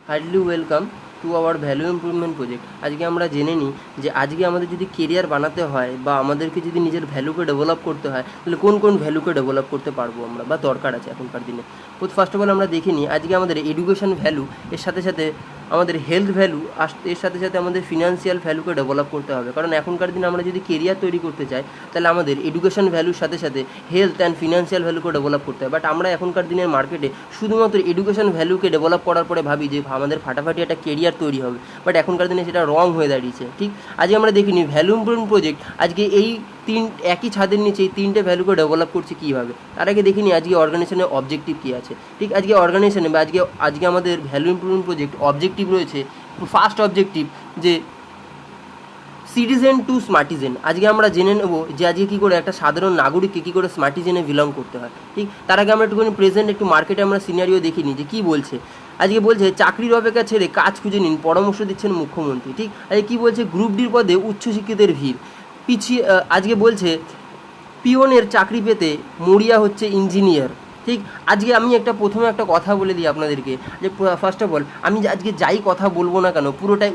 Hardly welcome to our value improvement project. আজকে আমরা জেনে নিই যে আজকে আমাদের যদি কেরিয়ার বানাতে হয় বা আমাদেরকে যদি নিজের ভ্যালুকে ডেভেলপ করতে হয় তাহলে কোন কোন ভ্যালুকে ডেভেলপ করতে পারবো আমরা বা দরকার আছে এখনকার দিনে। ফার্স্ট অফ অল আমরা দেখে নিই আজকে আমাদের এডুকেশন ভ্যালু এর সাথে সাথে আমাদের হেলথ ভ্যালু এর সাথে সাথে আমাদের ফিনান্সিয়াল ভ্যালুকে ডেভেলপ করতে হবে, কারণ এখনকার দিনে আমরা যদি কেরিয়ার তৈরি করতে চাই তাহলে আমাদের এডুকেশন ভ্যালুর সাথে সাথে হেলথ অ্যান্ড ফিনান্সিয়াল ভ্যালুকে ডেভেলপ করতে হবে। বাট আমরা এখনকার দিনের মার্কেটে শুধুমাত্র এডুকেশন ভ্যালুকে ডেভেলপ করার পরে ভাবি যে আমাদের ফাটাফাটি একটা কেরিয়ার তৈরি হবে, বাট এখনকার দিনে সেটা রং হয়ে দাঁড়িয়েছে। ঠিক আজকে আমরা দেখিনি ভ্যালু ইমপ্রুভমেন্ট প্রজেক্ট আজকে এই একই ছাদের নিচে এই তিনটে ভ্যালুকে ডেভেলপ করছে কীভাবে। তার আগে দেখিনি আজকে অর্গানাইজেশনের অবজেক্টিভ কী আছে। ঠিক আজকে অর্গানাইজেশনে বা আজকে আমাদের ভ্যালু ইমপ্রুভমেন্ট প্রজেক্ট অবজেক্টিভ রয়েছে। ফার্স্ট অবজেক্টিভ যে সিটিজেন টু স্মার্টিজেন। আজকে আমরা জেনে নেব যে আজকে কী করে একটা সাধারণ নাগরিককে কী করে স্মার্টিজেনে বিলং করতে হয়। ঠিক তার আগে আমরা একটুখানি প্রেজেন্ট একটু মার্কেটে আমরা সিনারিও দেখিনি যে কী বলছে। আজকে বলছে চাকরির অপেক্ষা ছেড়ে কাজ খুঁজে নিন, পরামর্শ দিচ্ছেন মুখ্যমন্ত্রী। ঠিক আজকে কী বলছে গ্রুপ ডির পদে উচ্চশিক্ষিতের ভিড় পিছিয়ে। আজকে বলছে পিওনের চাকরি পেতে মরিয়া হচ্ছে ইঞ্জিনিয়ার। ঠিক আজকে আমি প্রথমে একটা কথা বলে দিই আপনাদেরকে যে ফার্স্ট অফ অল আমি আজকে যাই কথা বলবো না কেন পুরোটাই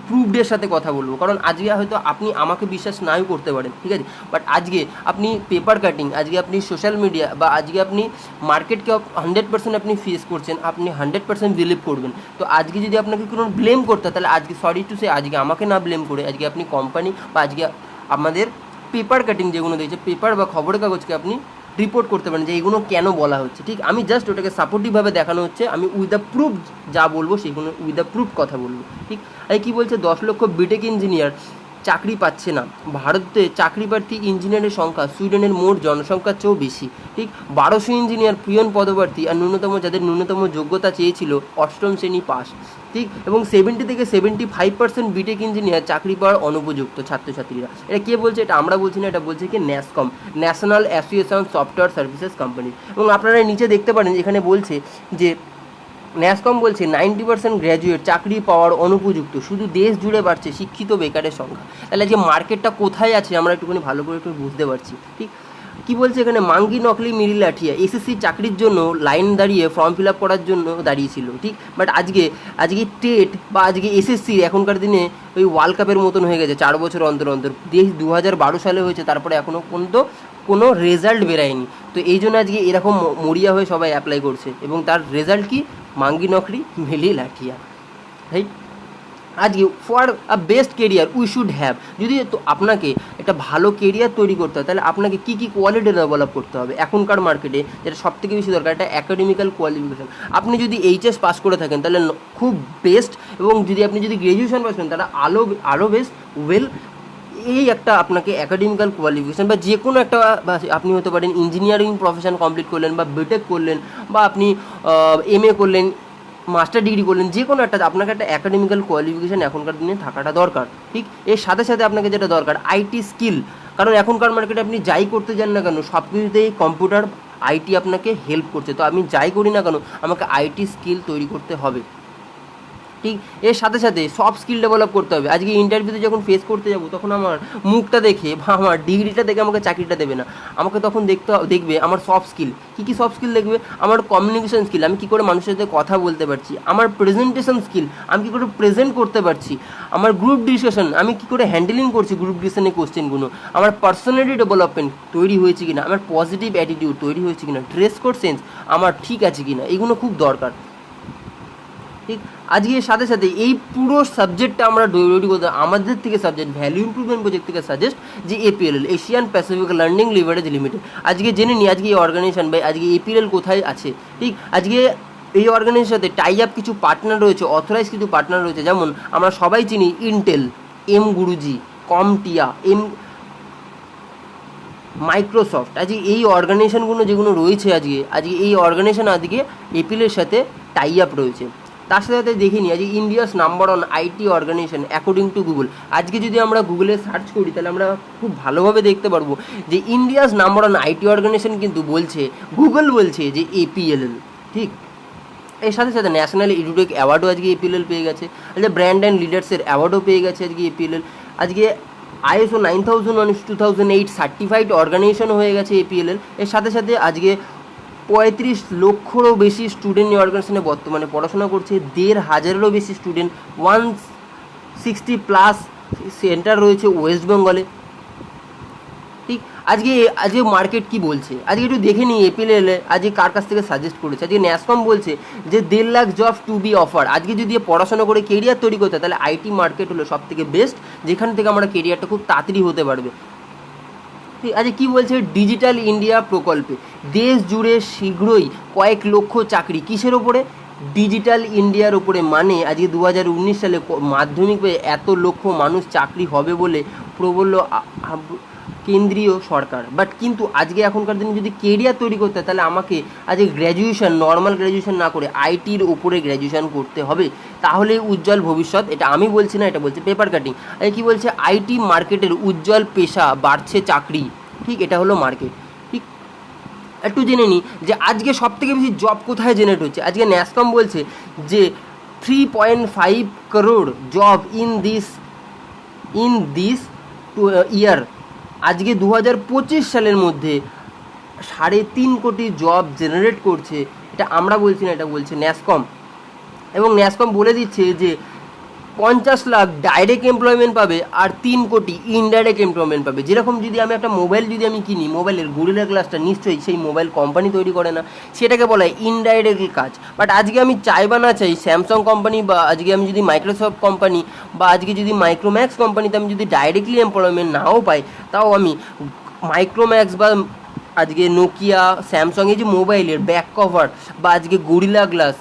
প্রুফডের সাথে কথা বলবো, কারণ আজকে হয়তো আপনি আমাকে বিশ্বাস নাও করতে পারেন, ঠিক আছে, বাট আজকে আপনি পেপার কাটিং, আজকে আপনি সোশ্যাল মিডিয়া বা আজকে আপনি মার্কেটকে 100% আপনি ফেস করছেন, আপনি 100% বিলিভ করবেন। তো আজকে যদি আপনাকে কোনো ব্লেম করতে হয় তাহলে আজকে সরি টু সে আজকে আমাকে না ব্লেম করে আজকে আপনি কোম্পানি বা আজকে আমাদের পেপার কাটিং যেগুলো দিয়েছে পেপার বা খবরের কাগজকে আপনি রিপোর্ট করতে পারেন যে এইগুলো কেন বলা হচ্ছে। ঠিক আমি জাস্ট ওটাকে সাপোর্টিভভাবে দেখানো হচ্ছে, আমি উইথ দ্য প্রুফ যা বলবো সেগুলো উইথ দ্য প্রুফ কথা বলবো। ঠিক আর কী বলছে 10 লক্ষ বিটেক ইঞ্জিনিয়ার চাকরি পাচ্ছে না। ভারতে চাকরি প্রার্থী ইঞ্জিনিয়ারের সংখ্যা সুইডেনের মোট জনসংখ্যার চেয়েও বেশি। ঠিক 1200 ইঞ্জিনিয়ার পিয়ন পদপ্রার্থী আর যাদের ন্যূনতম যোগ্যতা চেয়েছিল 8ম শ্রেণী পাস। ঠিক এবং 70 থেকে 75% বিটেক ইঞ্জিনিয়ার চাকরি পাওয়ার অনুপযুক্ত ছাত্রছাত্রীরা। এটা কে বলছে? এটা আমরা বলছি না, এটা বলছে কি Nasscom, national association software services company. এবং আপনারা নিচে দেখতে পারেন এখানে বলছে যে ন্যাসকম বলছে 90% গ্র্যাজুয়েট চাকরি পাওয়ার অনুপযুক্ত, শুধু দেশ জুড়ে বাড়ছে শিক্ষিত বেকারের সংখ্যা। তাহলে যে মার্কেটটা কোথায় আছে আমরা একটুখানি ভালো করে একটু বুঝতে পারছি। ঠিক কী বলছে এখানে মাঙ্গি নকলি মিরি লাঠিয়া এসএসসি চাকরির জন্য লাইন দাঁড়িয়ে ফর্ম ফিল আপ করার জন্য দাঁড়িয়েছিল। ঠিক বাট আজকে টেট বা আজকে এসএসসি এখনকার দিনে ওই ওয়ার্ল্ড কাপের মতন হয়ে গেছে, 4 বছর অন্তর অন্তর। দেশ 2012 সালে হয়েছে, তারপরে এখনও পর্যন্ত কোনো রেজাল্ট বেরায়নি। তো এই জন্য আজকে এরকম মরিয়া হয়ে সবাই অ্যাপ্লাই করছে এবং তার রেজাল্ট কি মাঙ্গি নকরি মিলি লাঠিয়া। রাইট আজকে for a best career we should have, যদি তো আপনাকে একটা ভালো কেরিয়ার তৈরি করতে হয় তাহলে আপনাকে কী কী কোয়ালিটি ডেভেলপ করতে হবে এখনকার মার্কেটে, যেটা সবথেকে বেশি দরকার একটা অ্যাকাডেমিক্যাল কোয়ালিফিকেশান। আপনি যদি এইচএস পাস করে থাকেন তাহলে খুব বেস্ট, এবং আপনি যদি গ্র্যাজুয়েশন পাস করেন তাহলে আরও বেস্ট ওয়েল। এই একটা আপনাকে অ্যাকাডেমিক্যাল কোয়ালিফিকেশান বা যে কোনো একটা, বা আপনি হতে পারেন ইঞ্জিনিয়ারিং প্রফেশন কমপ্লিট করলেন বা বিটেক করলেন বা আপনি এমএ করলেন, মাস্টার ডিগ্রি করলেন, যে কোনো একটা আপনাকে একটা অ্যাকাডেমিক্যাল কোয়ালিফিকেশান এখনকার দিনে থাকাটা দরকার। ঠিক এর সাথে সাথে আপনাকে যেটা দরকার আইটি স্কিল, কারণ এখনকার মার্কেটে আপনি যাই করতে যান না কেন সব কিছুতেই কম্পিউটার আইটি আপনাকে হেল্প করছে। তো আমি যাই করি না কেন আমাকে আইটি স্কিল তৈরি করতে হবে। ঠিক এর সাথে সাথে সফট স্কিল ডেভেলপ করতে হবে। আজকে ইন্টারভিউতে যখন ফেস করতে যাব তখন আমার মুখটা দেখে বা আমার ডিগ্রিটা দেখে আমাকে চাকরিটা দেবে না, আমাকে তখন দেখবে আমার সফট স্কিল। কী কী সফট স্কিল দেখবে? আমার কমিউনিকেশন স্কিল, আমি কী করে মানুষের সাথে কথা বলতে পারছি, আমার প্রেজেন্টেশন স্কিল, আমি কী করে প্রেজেন্ট করতে পারছি, আমার গ্রুপ ডিসকাশন, আমি কী করে হ্যান্ডেলিং করছি গ্রুপ ডিসকাশনের কোশ্চেনগুলো, আমার পার্সোনালিটি ডেভেলপমেন্ট তৈরি হয়েছে কিনা, আমার পজিটিভ অ্যাটিটিউড তৈরি হয়েছে কিনা, ড্রেস কোড সেন্স আমার ঠিক আছে কিনা, এগুলো খুব দরকার। ঠিক আজকে এর সাথে সাথে এই পুরো সাবজেক্টটা আমরা তৈরি করতে আমাদের থেকে সাবজেক্ট ভ্যালু ইমপ্রুভমেন্ট প্রজেক্ট থেকে সাজেস্ট যে APLL Asian Pacific learning leverage limited. আজকে জেনে নিই আজকে এই অর্গানাইজেশন বা আজকে এপিএলএল কোথায় আছে। ঠিক আজকে এই অর্গানাইজেশনের সাথে টাই আপ কিছু পার্টনার রয়েছে, অথরাইজ কিছু পার্টনার রয়েছে, যেমন আমরা সবাই চিনি ইন্টেল, এম গুরুজি, কমটিয়া, মাইক্রোসফট। আজকে এই অর্গানাইজেশনগুলো যেগুলো রয়েছে আজকে এই অর্গানাইজেশন আজকে এপিএলের সাথে টাই আপ রয়েছে। তার সাথে সাথে দেখিনি আজকে India's number one IT organisation according to Google. আজকে যদি আমরা গুগলে সার্চ করি তাহলে আমরা খুব ভালোভাবে দেখতে পারবো যে India's number one IT organisation কিন্তু বলছে, গুগল বলছে যে এপিএলএল। ঠিক এর সাথে সাথে ন্যাশনাল এডুটেক অ্যাওয়ার্ডও আজকে এপিএলএল পেয়ে গেছে, আজকে ব্র্যান্ড অ্যান্ড লিডার্সের অ্যাওয়ার্ডও পেয়ে গেছে আজকে এপিএলএল। আজকে ISO 9001/2008 সার্টিফাইড অর্গানাইজেশন হয়ে গেছে এপিএলএল। এর সাথে সাথে আজকে 35 লক্ষেরও বেশি স্টুডেন্ট এই অর্গানাইজেশনে বর্তমানে পড়াশোনা করছে। 1,500-এরও বেশি স্টুডেন্ট, 160+ সেন্টার রয়েছে ওয়েস্ট বেঙ্গলে। ঠিক, আজকে আজকে মার্কেট কি বলছে আজকে একটু দেখে নিই। এপিএল আজকে কার কাছ থেকে সাজেস্ট করেছে। আজকে ন্যাসকম বলছে যে 1.5 lakh job to be offer. আজকে যদি পড়াশোনা করে কেরিয়ার তৈরি করতে হয় তাহলে আইটি মার্কেট হলো সব থেকে বেস্ট, যেখান থেকে আমরা কেরিয়ারটা খুব তাড়াতাড়ি হতে পারবে। ঠিক, আজকে কী বলছে ডিজিটাল ইন্ডিয়া প্রকল্পে দেশ জুড়ে শীঘ্রই কয়েক লক্ষ চাকরি, কিসের ওপরে? ডিজিটাল ইন্ডিয়ার ওপরে। মানে আজকে 2019 সালে মাধ্যমিক পেয়ে এত লক্ষ মানুষ চাকরি হবে বলে প্রবল কেন্দ্রীয় সরকার। বাট কিন্তু আজকে এখনকার দিনে যদি কেরিয়ার তৈরি করতে হয় তাহলে আমাকে আজকে গ্র্যাজুয়েশন, নর্মাল গ্র্যাজুয়েশন না করে আইটির ওপরে গ্র্যাজুয়েশন করতে হবে, তাহলে উজ্জ্বল ভবিষ্যৎ। এটা আমি বলছি না, এটা বলছে পেপার কাটিং। আজকে কী বলছে আইটি মার্কেটের উজ্জ্বল পেশা, বাড়ছে চাকরি। ঠিক, এটা হলো মার্কেট। ঠিক, একটু জেনে নিই যে আজকে সব থেকে বেশি জব কোথায় জেনারেট হচ্ছে। আজকে ন্যাসকম বলছে যে 3.5 crore জব ইন দিস ইয়ার। আজকে 2025 সালের মধ্যে 3.5 কোটি জব জেনারেট করছে। এটা আমরা বলছি না, এটা বলছে ন্যাসকম। এবং ন্যাসকম বলে দিচ্ছে যে 50 লাখ ডাইরেক্ট এমপ্লয়মেন্ট পাবে আর 3 কোটি ইনডাইরেক্ট এমপ্লয়মেন্ট পাবে। যেরকম যদি আমি একটা মোবাইল যদি আমি কিনি, মোবাইলের গরিলা গ্লাসটা নিশ্চয়ই সেই মোবাইল কোম্পানি তৈরি করে না, সেটাকে বলা হয় ইনডাইরেক্ট কাজ। বাট আজকে আমি চাই বা না চাই স্যামসাং কোম্পানি, বা আজকে আমি যদি মাইক্রোসফট কোম্পানি, বা আজকে যদি মাইক্রোম্যাক্স কোম্পানিতে আমি যদি ডাইরেক্টলি এমপ্লয়মেন্ট নাও পাই, তাও আমি মাইক্রোম্যাক্স বা আজকে নোকিয়া, স্যামসাং এই যে মোবাইলের ব্যাক কভার, বা আজকে গরিলা গ্লাস,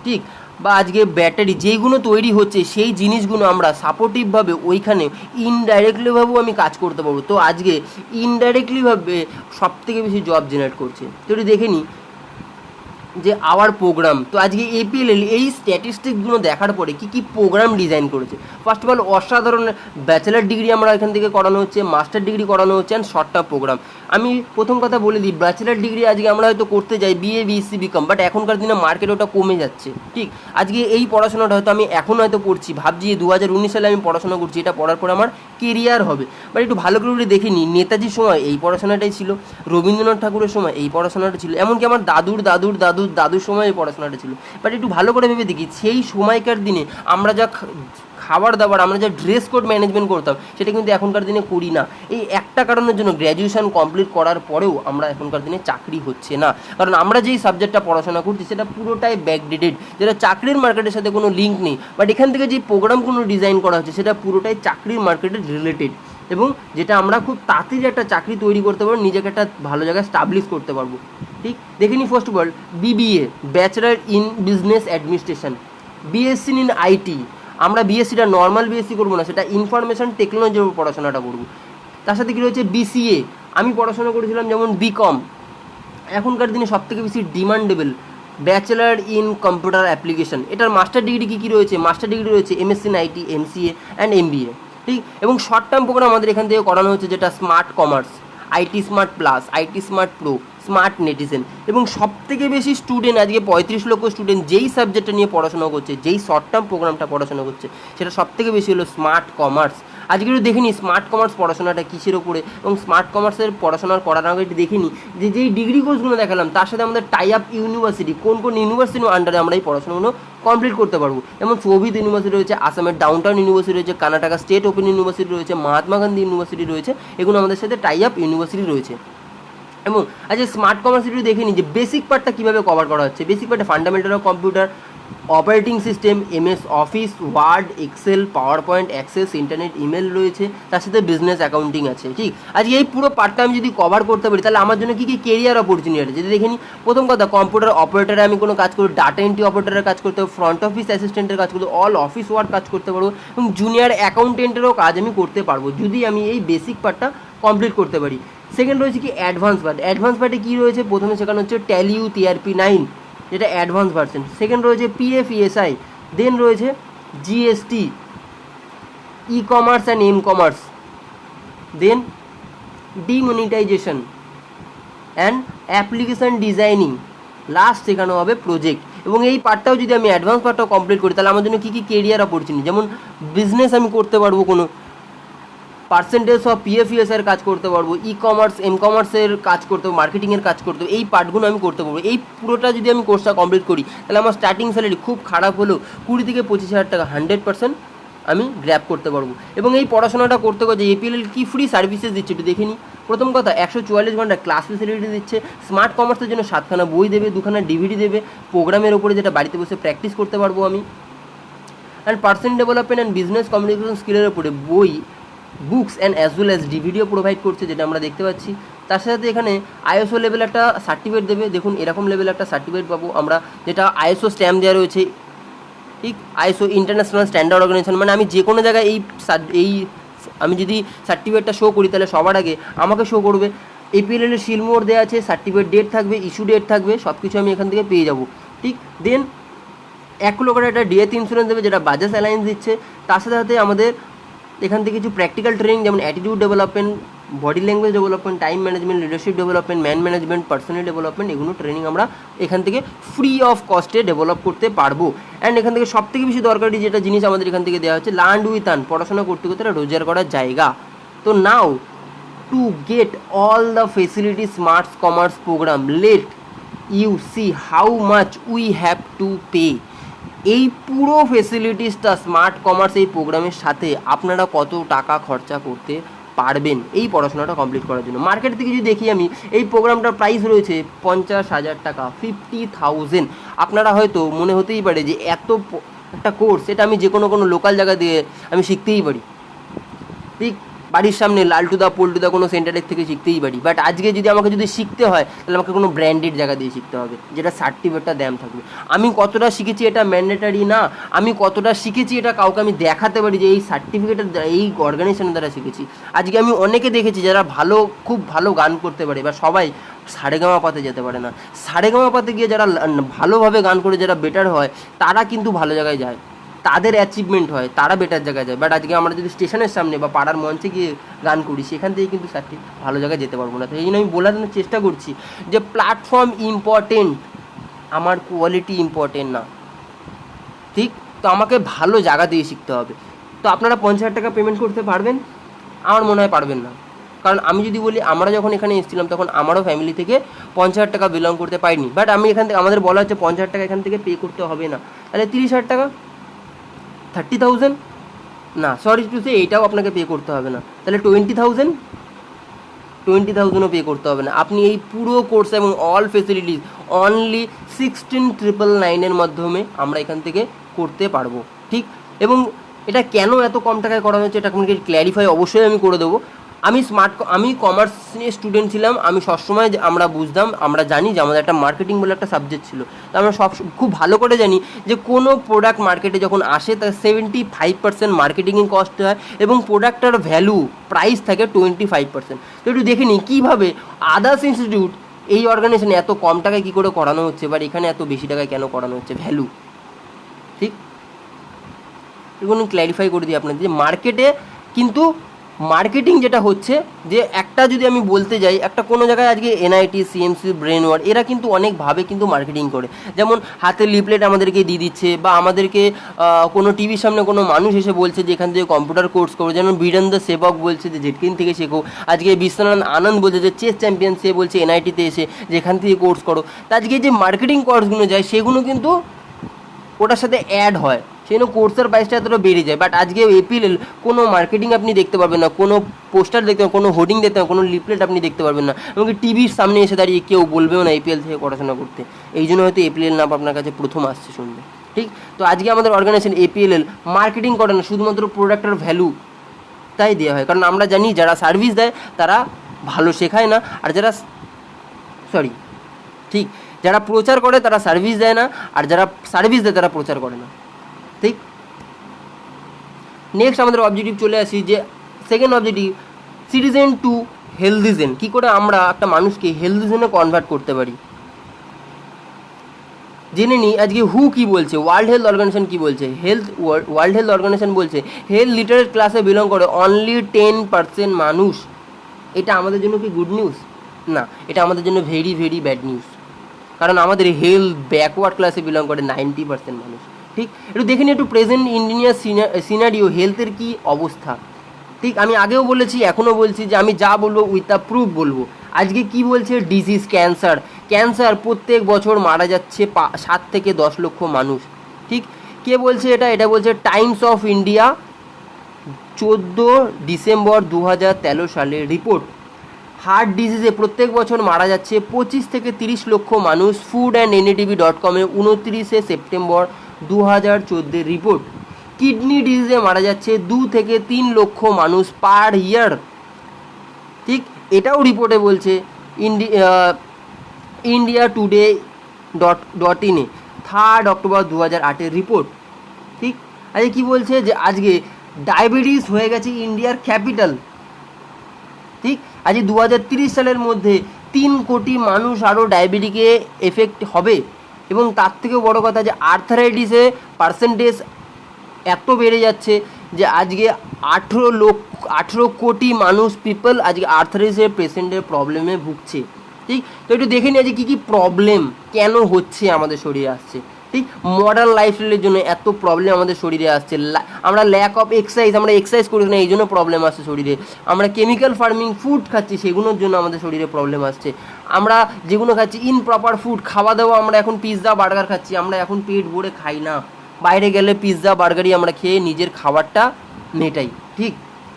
ঠিক, বা আজকে ব্যাটারি যেইগুলো তৈরি হচ্ছে সেই জিনিসগুলো আমরা সাপোর্টিভভাবে ওইখানে ইনডাইরেক্টলিভাবেও আমি কাজ করতে পারবো। তো আজকে ইনডাইরেক্টলিভাবে সব থেকে বেশি জব জেনারেট করছে। তো এটি দেখে নিই যে আওয়ার প্রোগ্রাম। তো আজকে এপিএল এই স্ট্যাটিস্টিকগুলো দেখার পরে কী কী প্রোগ্রাম ডিজাইন করেছে। ফার্স্ট অফ অল অসাধারণ ব্যাচেলার ডিগ্রি আমরা এখান থেকে করানো হচ্ছে, মাস্টার ডিগ্রি করানো হচ্ছে, অ্যান্ড শর্ট টার্ম প্রোগ্রাম। আমি প্রথম কথা বলে দিই, ব্যাচেলার ডিগ্রি আজকে আমরা হয়তো করতে যাই বিএ, বিএসসি, বিকম, বাট এখনকার দিনে মার্কেট ওটা কমে যাচ্ছে। ঠিক, আজকে এই পড়াশোনাটা হয়তো আমি এখন হয়তো পড়ছি, ভাবছি যে 2019 সালে আমি পড়াশোনা করছি, এটা পড়ার পর আমার কেরিয়ার হবে। বাট একটু ভালো করে দেখে নিই, নেতাজির সময় এই পড়াশোনাটাই ছিল, রবীন্দ্রনাথ ঠাকুরের সময় এই পড়াশোনাটা ছিল, এমনকি আমার দাদুর সময় এই পড়াশোনাটা ছিল। বাট একটু ভালো করে ভেবে দেখি, সেই সময়কার দিনে আমরা যা খাবার দাবার, আমরা যা ড্রেস কোড ম্যানেজমেন্ট করতাম, সেটা কিন্তু এখনকার দিনে করি না। এই একটা কারণের জন্য গ্র্যাজুয়েশন কমপ্লিট করার পরেও আমরা এখনকার দিনে চাকরি হচ্ছে না, কারণ আমরা যেই সাবজেক্টটা পড়াশোনা করছি সেটা পুরোটাই ব্যাকডেটেড, যেটা চাকরির মার্কেটের সাথে কোনো লিঙ্ক নেই। বাট এখান থেকে যে প্রোগ্রামগুলো ডিজাইন করা হচ্ছে সেটা পুরোটাই চাকরির মার্কেটের রিলেটেড, এবং যেটা আমরা খুব তাড়াতাড়ি একটা চাকরি তৈরি করতে পারবো, নিজেকে একটা ভালো জায়গায় স্টাবলিশ করতে পারবো। ঠিক, দেখে নিই first of all BBA, bachelor in business administration, BSc in IT. আমরা বিএসসিটা নর্মাল বিএসসি করবো না, সেটা ইনফরমেশন টেকনোলজির উপর পড়াশোনাটা করবো। তার সাথে কী রয়েছে বিসিএ, আমি পড়াশোনা করেছিলাম যেমন বিকম। এখনকার দিনে সবথেকে বেশি demandable bachelor in computer application. এটার মাস্টার ডিগ্রি কী কী রয়েছে? মাস্টার ডিগ্রি রয়েছে MSc in IT, MCA and MBA. ঠিক, এবং শর্ট টার্ম প্রোগ্রাম আমাদের এখান থেকে করানো হচ্ছে, যেটা smart commerce, IT smart plus, IT smart pro, smart netizen. এবং সবথেকে বেশি স্টুডেন্ট আজকে 35 লক্ষ স্টুডেন্ট যেই সাবজেক্টটা নিয়ে পড়াশোনা করছে, যেই শর্ট টার্ম প্রোগ্রামটা পড়াশোনা করছে, সেটা সবথেকে বেশি হলো স্মার্ট কমার্স। আজকে একটু দেখে নিই স্মার্ট কমার্স পড়াশোনাটা কিসের ওপরে, এবং স্মার্ট কমার্সের পড়াশোনার করার আগে একটু দেখে নিই যে যেই ডিগ্রি কোর্সগুলো দেখালাম তার সাথে আমাদের টাই আপ ইউনিভার্সিটি, কোন কোন ইউনিভার্সিটির আন্ডারে আমরা এই পড়াশোনাগুলো কমপ্লিট করতে পারবো। যেমন শোভিত ইউনিভার্সিটি রয়েছে, আসামের ডাউনটাউন ইউনিভার্সিটি রয়েছে, কর্ণাটকা স্টেট ওপেন ইউনিভার্সিটি রয়েছে, মহাত্মা গান্ধী ইউনিভার্সিটি রয়েছে, এগুলো আমাদের সাথে টাই আপ ইউনিভার্সিটি রয়েছে। এবং আজকে স্মার্ট কমার্স একটু দেখে নিই যে বেসিক পার্টটা কীভাবে কভার করা হচ্ছে। বেসিক পার্টে fundamental of computer, operating system, MS office, word, excel, PowerPoint, access, internet, email রয়েছে, তার সাথে বিজনেস অ্যাকাউন্টিং আছে। ঠিক, আজকে এই পুরো পার্টটা আমি যদি কভার করতে পারি তাহলে আমার জন্য কী কী কেরিয়ার অপরচুনিটি আছে যদি দেখে নিই। প্রথম কথা, কম্পিউটার অপারেটারে আমি কোনো কাজ করি, ডাটা এন্ট্রি অপারেটারের কাজ করতে পারবো, ফ্রন্ট অফিস অ্যাসিস্ট্যান্টের কাজ করতে, অল অফিস ওয়ার্ক কাজ করতে পারবো, এবং জুনিয়র অ্যাকাউন্টেন্টেরও কাজ আমি করতে পারবো যদি আমি এই বেসিক পার্টটা কমপ্লিট করতে পারি। সেকেন্ড রয়েছে কি অ্যাডভান্স পার্ট। অ্যাডভান্স পার্টে কী রয়েছে? প্রথমে সেখানে হচ্ছে ট্যালি TRP9, যেটা অ্যাডভান্স ভার্সন। সেকেন্ড রয়েছে PFESI, দেন রয়েছে GST, e commerce and m commerce, then demonetization and application designing, last শেখানো হবে প্রজেক্ট। এবং এই পার্টটাও যদি আমি অ্যাডভান্স পার্টটাও কমপ্লিট করি তাহলে আমার জন্য কী কী কেরিয়ার অপরচুনিটি, যেমন বিজনেস আমি করতে পারবো কোনো, পার্সেন্টেজ অফ পিএফইএস এর কাজ করতে পারবো, ই কমার্স কমার্সের কাজ করতে পারবো, মার্কেটিংয়ের কাজ করতে পারবো, এই পার্টগুলো আমি করতে পারবো। এই পুরোটা যদি আমি কোর্সটা কমপ্লিট করি তাহলে আমার স্টার্টিং স্যালারি খুব খারাপ হলেও 20 থেকে 25 হাজার টাকা 100% আমি গ্র্যাব করতে পারবো। এবং এই পড়াশোনাটা করতে করতে এপিএল কি ফ্রি সার্ভিসেস দিচ্ছে একটু দেখে নিই। প্রথম কথা 144 ঘন্টা ক্লাস ফেসিলিটি দিচ্ছে, স্মার্ট কমার্সের জন্য 7খানা বই দেবে, 2খানা ডিভিডি দেবে, প্রোগ্রামের ওপরে যেটা বাড়িতে বসে প্র্যাকটিস করতে পারবো আমি। And person development and business communication স্কিলের উপরে বই, books and as well as ডিভিডিও প্রোভাইড করছে, যেটা আমরা দেখতে পাচ্ছি। তার সাথে এখানে আইএসও লেভেল একটা সার্টিফিকেট দেবে, দেখুন এরকম লেভেল একটা সার্টিফিকেট পাবো আমরা, যেটা আইএসও স্ট্যাম্প দেওয়া রয়েছে, ঠিক আইএসও ইন্টারন্যাশনাল স্ট্যান্ডার্ড অর্গানাইজেশন। মানে আমি যে কোনো জায়গায় এই আমি যদি সার্টিফিকেটটা শো করি তাহলে সবার আগে আমাকে শো করবে। এপিএল এর শিলমোড় দেওয়া আছে, সার্টিফিকেট ডেট থাকবে, ইস্যু ডেট থাকবে, সব কিছু আমি এখান থেকে পেয়ে যাবো, ঠিক। দেন 1 লক্ষ একটা ডেথ ইন্স্যুরেন্স দেবে, যেটা বাজাজ অ্যালায়েন্স দিচ্ছে। তার সাথে সাথে আমাদের এখান থেকে কিছু প্র্যাকটিক্যাল ট্রেনিং, যেমন attitude development, body language development, time management, leadership development, man management, personal development, এগুলো ট্রেনিং আমরা এখান থেকে ফ্রি অফ কস্টে ডেভেলপ করতে পারবো। অ্যান্ড এখান থেকে সবথেকে বেশি দরকারি যেটা জিনিস আমাদের এখান থেকে দেওয়া হচ্ছে, লার্ন উইথ আর্ন, পড়াশোনা করতে করতে একটা রোজগার করার জায়গা। তো now to get all the facility smart commerce program, let you see how much we have to pay. এই পুরো ফেসিলিটিসটা স্মার্ট কমার্স এই প্রোগ্রামের সাথে আপনারা কত টাকা খরচা করতে পারবেন এই পড়াশোনাটা কমপ্লিট করার জন্য। মার্কেট থেকে যদি দেখি আমি, এই প্রোগ্রামটার প্রাইস রয়েছে 50,000 টাকা, 50,000। আপনারা হয়তো মনে হতেই পারে যে এত একটা কোর্স, এটা আমি যে কোনো লোকাল জায়গা দিয়ে আমি শিখতেই পারি, ঠিক বাড়ির সামনে লালটুদা পল্টুদা কোনো সেন্টারের থেকে শিখতেই পারি। বাট আজকে যদি আমাকে শিখতে হয় তাহলে আমাকে কোনো ব্র্যান্ডেড জায়গা দিয়ে শিখতে হবে, যেটা সার্টিফিকেটটা দাম থাকবে। আমি কতটা শিখেছি এটা ম্যান্ডেটারি না, আমি কতটা শিখেছি এটা কাউকে আমি দেখাতে পারি যে এই সার্টিফিকেটের এই অর্গানাইজেশনের দ্বারা শিখেছি। আজকে আমি অনেকে দেখেছি যারা খুব ভালো গান করতে পারে, বা সবাই সারেগামাপাতে যেতে পারে না, সারেগামাপাতে গিয়ে যারা ভালোভাবে গান করে যারা বেটার হয় তারা কিন্তু ভালো জায়গায় যায়, তাদের অ্যাচিভমেন্ট হয়, তারা বেটার জায়গায় যায়। বাট আজকে আমরা যদি স্টেশনের সামনে বা পাড়ার মঞ্চে গিয়ে গান করি, সেখান থেকে কিন্তু ভালো জায়গায় যেতে পারবো না। তো এই জন্য আমি বলার চেষ্টা করছি যে প্ল্যাটফর্ম ইম্পর্টেন্ট, আমার কোয়ালিটি ইম্পর্টেন্ট না, ঠিক। তো আমাকে ভালো জায়গা দিয়ে শিখতে হবে। তো আপনারা 50,000 টাকা পেমেন্ট করতে পারবেন? আমার মনে হয় পারবেন না। কারণ আমি যদি বলি, আমরা যখন এখানে এসেছিলাম তখন আমারও ফ্যামিলি থেকে 50,000 টাকা বিলং করতে পারিনি। বাট আমি এখান থেকে, আমাদের বলা হচ্ছে 50,000 টাকা এখান থেকে পে করতে হবে না, তাহলে 30,000 টাকা, 30,000 না, সরি টু সে, এইটাও আপনাকে পে করতে হবে না, তাহলে 20,000ও পে করতে হবে না। আপনি এই পুরো কোর্স এবং অল ফেসিলিটিস অনলি 16,999 মাধ্যমে আমরা এখান থেকে করতে পারবো, ঠিক। এবং এটা কেন এত কম টাকায় করানো হচ্ছে এটা আপনাকে ক্ল্যারিফাই অবশ্যই আমি করে দেবো। আমি কমার্স নিয়ে স্টুডেন্ট ছিলাম, আমি সবসময় আমরা বুঝতাম, আমরা জানি যে আমাদের একটা মার্কেটিং বলে একটা সাবজেক্ট ছিল। তো আমরা খুব ভালো করে জানি যে কোনো প্রোডাক্ট মার্কেটে যখন আসে তার 75% মার্কেটিংয়ে কস্ট হয়, এবং প্রোডাক্টটার ভ্যালু প্রাইস থাকে 25%। তো একটু দেখে নিই কীভাবে আদার্স ইনস্টিটিউট এই অর্গানাইজেশনে এত কম টাকায় কী করে করানো হচ্ছে, বা এখানে এত বেশি টাকায় কেন করানো হচ্ছে, ভ্যালু, ঠিক। এগুলো ক্ল্যারিফাই করে দিই আপনাদের যে মার্কেটে কিন্তু মার্কেটিং যেটা হচ্ছে, যে একটা যদি আমি বলতে যাই, একটা কোনো জায়গায় আজকে এনআইটি, সিএমসি, ব্রেনওয়ার্ড, এরা কিন্তু অনেকভাবে কিন্তু মার্কেটিং করে। যেমন হাতে লিফলেট আমাদেরকে দিয়ে দিচ্ছে, বা আমাদেরকে কোনো টিভির সামনে কোনো মানুষ এসে বলছে যে এখান থেকে কম্পিউটার কোর্স করো, যেমন বীরেন্দ্র সেবক বলছে যে জেটকিন থেকে শেখো, আজকে বিশ্বনাথ আনন্দ বলছে যে চেস চ্যাম্পিয়ন, সে বলছে এনআইটিতে এসে যে এখান থেকে কোর্স করো। তা আজকে যে মার্কেটিং কোর্সগুলো যায় সেগুলো কিন্তু ওটার সাথে অ্যাড হয়, সেই জন্য কোর্সের প্রাইসটা এতটা বেড়ে যায়। বাট আজকে এপিএল কোনো মার্কেটিং আপনি দেখতে পারবেন না, কোনো পোস্টার দেখতে পাবেন, কোনো হোর্ডিং দেখতে পাবেন, কোনো লিফলেট আপনি দেখতে পারবেন না, এমনকি টিভির সামনে এসে দাঁড়িয়ে কেউ বলবেও না এপিএল থেকে পড়াশোনা করতে। এই জন্য হয়তো এপিএল নাম আপনার কাছে প্রথম আসছে শুনবে, ঠিক। তো আজকে আমাদের অর্গানাইজেশন এপিএল মার্কেটিং করে না, শুধুমাত্র প্রোডাক্টের ভ্যালু তাই দেওয়া হয়। কারণ আমরা জানি যারা সার্ভিস দেয় তারা ভালো শেখায় না, আর ঠিক, যারা প্রচার করে তারা সার্ভিস দেয় না, আর যারা সার্ভিস দেয় তারা প্রচার করে না, ঠিক। নেক্সট আমাদের অবজেক্টিভ চলে আসি, যে সেকেন্ড অবজেক্টিভ, সিটিজেন টু হেলদিজেন। কী করে আমরা একটা মানুষকে হেলদিজেনে কনভার্ট করতে পারি জেনে নিই। আজকে হু কী বলছে, ওয়ার্ল্ড হেলথ অর্গানাইজেশন কী বলছে, ওয়ার্ল্ড হেলথ অর্গানাইজেশন বলছে হেলথ লিটারেট ক্লাসে বিলং করে অনলি 10% মানুষ। এটা আমাদের জন্য কি গুড নিউজ? না, এটা আমাদের জন্য ভেরি ভেরি ব্যাড নিউজ। কারণ আমাদের হেলথ ব্যাকওয়ার্ড ক্লাসে বিলং করে 90% মানুষ, ঠিক। একটু দেখে নিই একটু প্রেজেন্ট ইন্ডিয়ার সিনারিও, হেলথের কী অবস্থা। ঠিক, আমি আগেও বলেছি এখনও বলছি যে আমি যা বলবো উইথ দ্য প্রুফ বলবো। আজকে কি বলছে, ডিজিজ ক্যান্সার প্রত্যেক বছর মারা যাচ্ছে 7 থেকে 10 লক্ষ মানুষ। ঠিক, কে বলছে এটা বলছে টাইমস অফ ইন্ডিয়া 14 ডিসেম্বর 2013 সালের রিপোর্ট। হার্ট ডিজিজে প্রত্যেক বছর মারা যাচ্ছে 25 থেকে 30 লক্ষ মানুষ, ফুড অ্যান্ড NATV.com-এ 29 সেপ্টেম্বর 2014 রিপোর্ট। কিডনি ডিজিজে মারা যাচ্ছে 2 থেকে 3 লক্ষ মানুষ পার ইয়ার। ঠিক, এটাও রিপোর্টে বলছে ইন্ডিয়া টুডে .in-এ 3 অক্টোবর 2008 রিপোর্ট। ঠিক, আজকে কী বলছে যে আজকে ডায়াবেটিস হয়ে গেছে ইন্ডিয়ার ক্যাপিটাল। ঠিক, আজকে 2030 সালের মধ্যে 3 কোটি মানুষ আরও ডায়াবেটিকে এফেক্ট হবে। এবং তার থেকেও বড় কথা যে আর্থারাইটিসে পার্সেন্টেজ এত বেড়ে যাচ্ছে যে আজকে 18 কোটি মানুষ পিপল আজকে আর্থারাইটিসের পেশেন্টের প্রবলেমে ভুগছে। ঠিক, তো একটু দেখে নিই আজকে কী কী প্রবলেম কেন হচ্ছে আমাদের শরীরে আসছে। ঠিক, মডার্ন লাইফস্টাইলের জন্য এত প্রবলেম আমাদের শরীরে আসছে। আমরা ল্যাক অফ এক্সারসাইজ, আমরা এক্সারসাইজ করি না, এই জন্য প্রবলেম আসছে শরীরে। আমরা কেমিক্যাল ফার্মিং ফুড খাচ্ছি, সেগুলোর জন্য আমাদের শরীরে প্রবলেম আসছে। আমরা যেগুলো খাচ্ছি ইনপ্রপার ফুড, খাওয়া দাওয়া, আমরা এখন পিৎজা বার্গার খাচ্ছি, আমরা এখন পেট ভরে খাই না, বাইরে গেলে পিৎজা বার্গারই আমরা খেয়ে নিজের খাবারটা মেটাই। ঠিক,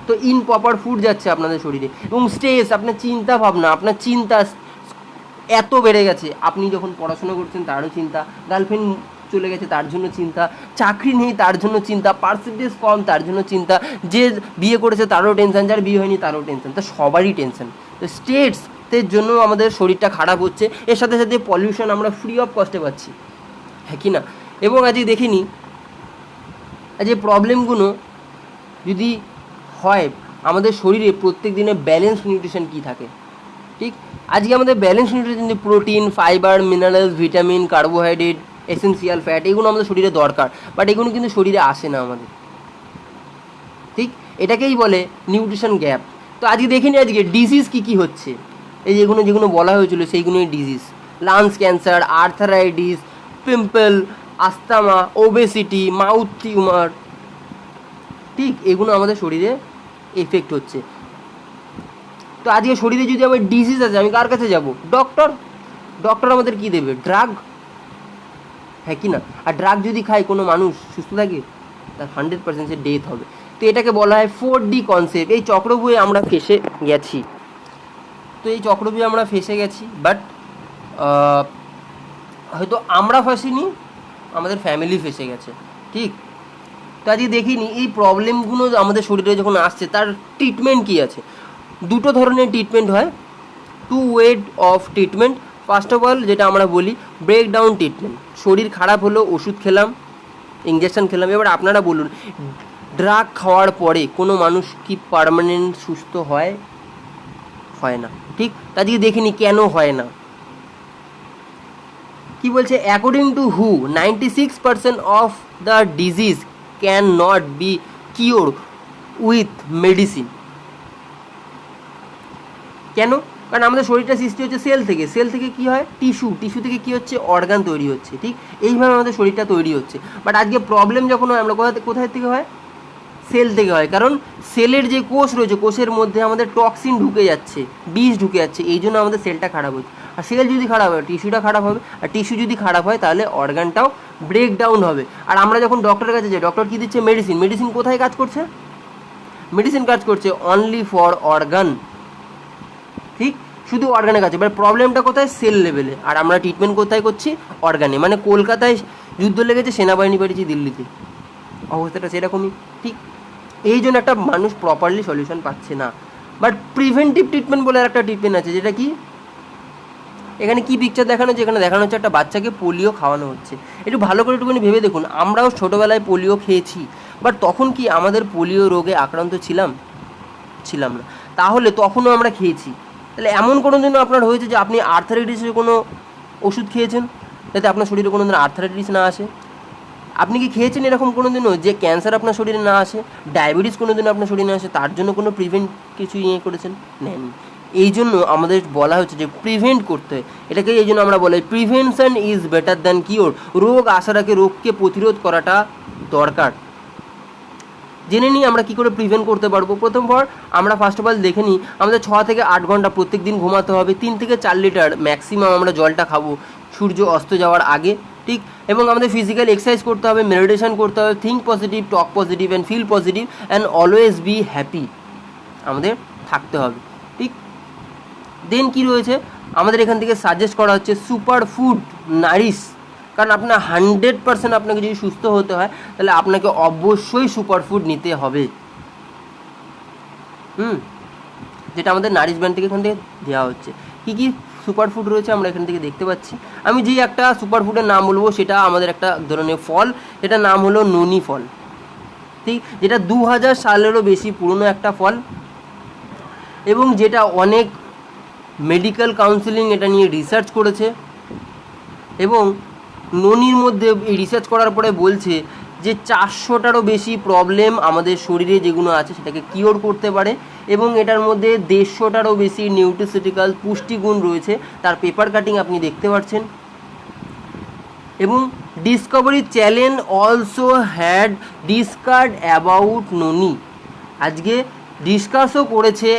তো ইনপ্রপার ফুড যাচ্ছে আপনাদের শরীরে। এবং স্ট্রেস, আপনার চিন্তা ভাবনা, আপনার চিন্তা এত বেড়ে গেছে। আপনি যখন পড়াশোনা করছেন তারও চিন্তা, গার্লফ্রেন্ড চলে গেছে তার জন্য চিন্তা, চাকরি নেই তার জন্য চিন্তা, পার্সেন্টেজ কম তার জন্য চিন্তা, যে বিয়ে করেছে তারও টেনশন, যার বিয়ে হয়নি তারও টেনশন, তা সবারই টেনশন। তো স্ট্রেসের জন্য আমাদের শরীরটা খারাপ হচ্ছে। এর সাথে সাথে পলিউশন আমরা ফ্রি অফ কস্টে পাচ্ছি, হ্যাঁ কি না? এবং আজকে দেখিনি আজ এই প্রবলেমগুলো যদি হয় আমাদের শরীরে প্রত্যেক দিনে ব্যালেন্স নিউট্রিশন কী থাকে। ঠিক, আজকে আমাদের ব্যালেন্স নিউট্রিশন যে protein, fibre, minerals, vitamin, carbohydrate, essential fat, এগুলো আমাদের শরীরে দরকার, বাট এগুলো কিন্তু শরীরে আসে না আমাদের। ঠিক, এটাকেই বলে নিউট্রিশন গ্যাপ। তো আজকে দেখিনি আজকে ডিজিজ কী কী হচ্ছে, এই যেগুলো বলা হয়েছিল সেইগুলোই disease. Lungs cancer, arthritis, pimple, asthma, obesity, mouth tumour. ঠিক, এগুলো আমাদের শরীরে এফেক্ট হচ্ছে। তো আজকে শরীরে যদি আমার ডিজিজ আছে, আমি কার কাছে যাব? ডক্টর আমাদের কি দেবে? ড্রাগ, হ্যাঁ কি না? আর ড্রাগ যদি খায় কোনো মানুষ সুস্থ থাকে, তার 100% সে ডেথ হবে। তো এটাকে বলা হয় 4D কনসেপ্ট। এই চক্রব্যূহে আমরা ফেসে গেছি। তো এই চক্রব্যূহে আমরা ফেসে গেছি, বাট হয়তো আমরা ফাঁসিনি, আমাদের ফ্যামিলি ফেসে গেছে। ঠিক, তো আজকে দেখিনি এই প্রবলেমগুলো আমাদের শরীরে যখন আসছে তার ট্রিটমেন্ট কী আছে। 2 ধরনের ট্রিটমেন্ট হয়, 2 ways of treatment. First of all যেটা আমরা বলি ব্রেকডাউন ট্রিটমেন্ট। শরীর খারাপ হলো, ওষুধ খেলাম, ইঞ্জেকশন খেলাম। এবার আপনারা বলুন, ড্রাগ খাওয়ার পরে কোনো মানুষ কি পার্মানেন্ট সুস্থ হয়? হয় না। ঠিক, আজকে দেখিনি কেন হয় না। কি বলছে, অ্যাকর্ডিং টু হু 96% of the disease can not be cure with medicine. কেন? কারণ আমাদের শরীরটা সৃষ্টি হচ্ছে সেল থেকে কী হয়? টিস্যু থেকে কী হচ্ছে? অর্গান তৈরি হচ্ছে। ঠিক, এইভাবে আমাদের শরীরটা তৈরি হচ্ছে। বাট আজকে প্রবলেম যখন হয়, আমরা কোথায় থেকে হয়? সেল থেকে হয়। কারণ সেলের যে কোষ রয়েছে, কোষের মধ্যে আমাদের টক্সিন ঢুকে যাচ্ছে, বিষ ঢুকে যাচ্ছে, এই জন্য আমাদের সেলটা খারাপ হচ্ছে। আর সেল যদি খারাপ হয়, টিস্যুটা খারাপ হবে, আর টিস্যু যদি খারাপ হয় তাহলে অর্গানটাও ব্রেকডাউন হবে। আর আমরা যখন ডক্টরের কাছে যাই, ডক্টর কী দিচ্ছে? মেডিসিন কোথায় কাজ করছে? মেডিসিন কাজ করছে অনলি ফর অর্গান। ঠিক, শুধু অর্গানে কাছে। এবার প্রবলেমটা কোথায়? সেল লেভেলে। আর আমরা ট্রিটমেন্ট কোথায় করছি? অর্গানে। মানে কলকাতায় যুদ্ধ লেগেছে, সেনাবাহিনী পেরেছি দিল্লিতে, অবস্থাটা সেরকমই। ঠিক, এই জন্য একটা মানুষ প্রপারলি সলিউশন পাচ্ছে না। বাট প্রিভেন্টিভ ট্রিটমেন্ট বলে একটা ট্রিটমেন্ট আছে, যেটা কি এখানে কি পিকচার দেখানো হচ্ছে? এখানে দেখানো হচ্ছে একটা বাচ্চাকে পোলিও খাওয়ানো হচ্ছে। একটু ভালো করে একটুখানি ভেবে দেখুন, আমরাও ছোটোবেলায় পোলিও খেয়েছি, বাট তখন কি আমাদের পোলিও রোগে আক্রান্ত ছিলাম না? তাহলে তখনও আমরা খেয়েছি। তাহলে এমন কোনো দিনও আপনার হয়েছে যে আপনি আর্থারাইটিসের কোনো ওষুধ খেয়েছেন যাতে আপনার শরীরে কোনো দিন আর্থারাইটিস না আসে? আপনি কি খেয়েছেন এরকম কোনো দিনও যে ক্যান্সার আপনার শরীরে না আসে, ডায়াবেটিস কোনো দিনও আপনার শরীরে না আসে? তার জন্য কোনো প্রিভেন্ট কিছু করেছেন? নেন। এই জন্য আমাদের বলা হচ্ছে যে প্রিভেন্ট করতে হয়। এটাকে এই জন্য আমরা বলি prevention is better than cure. রোগ আসার আগে রোগকে প্রতিরোধ করাটা দরকার। জেনে নিই আমরা কী করে প্রিভেন্ট করতে পারবো। প্রথম পর আমরা ফার্স্ট অফ অল দেখে নিই আমাদের 6 থেকে 8 ঘন্টা প্রত্যেক দিন ঘুমাতে হবে, 3 থেকে 4 লিটার ম্যাক্সিমাম আমরা জলটা খাবো সূর্য অস্ত যাওয়ার আগে, ঠিক। এবং আমাদের ফিজিক্যাল এক্সারসাইজ করতে হবে, মেডিটেশন করতে হবে, think positive, talk positive and feel positive and always be happy আমাদের থাকতে হবে, ঠিক। দেন কী রয়েছে আমাদের এখান থেকে সাজেস্ট করা হচ্ছে সুপার ফুড নারিশ, কারণ আপনার 100% আপনাকে যদি সুস্থ হতে হয় তাহলে আপনাকে অবশ্যই সুপার ফুড নিতে হবে, যেটা আমাদের নারিশ ব্র্যান্ড থেকে এখান থেকে দেওয়া হচ্ছে। কী কী সুপার ফুড রয়েছে আমরা এখান থেকে দেখতে পাচ্ছি। আমি যেই একটা সুপার ফুডের নাম বলবো সেটা আমাদের একটা ধরনের ফল, এটার নাম হলো ননি ফল, ঠিক, যেটা 2000 সালেরও বেশি পুরনো একটা ফল এবং যেটা অনেক মেডিকেল কাউন্সিলিং এটা নিয়ে রিসার্চ করেছে এবং ননির মধ্যে এই রিসার্চ করার পরে বলছে যে 400টারও বেশি প্রবলেম আমাদের শরীরে যেগুলো আছে সেটাকে কিওর করতে পারে এবং এটার মধ্যে 150টারও বেশি নিউট্রিসিউটিক্যাল পুষ্টিগুণ রয়েছে। তার পেপার কাটিং আপনি দেখতে পাচ্ছেন। এবং Discovery channel also had discard about ননি, আজকে ডিসকাসও করেছে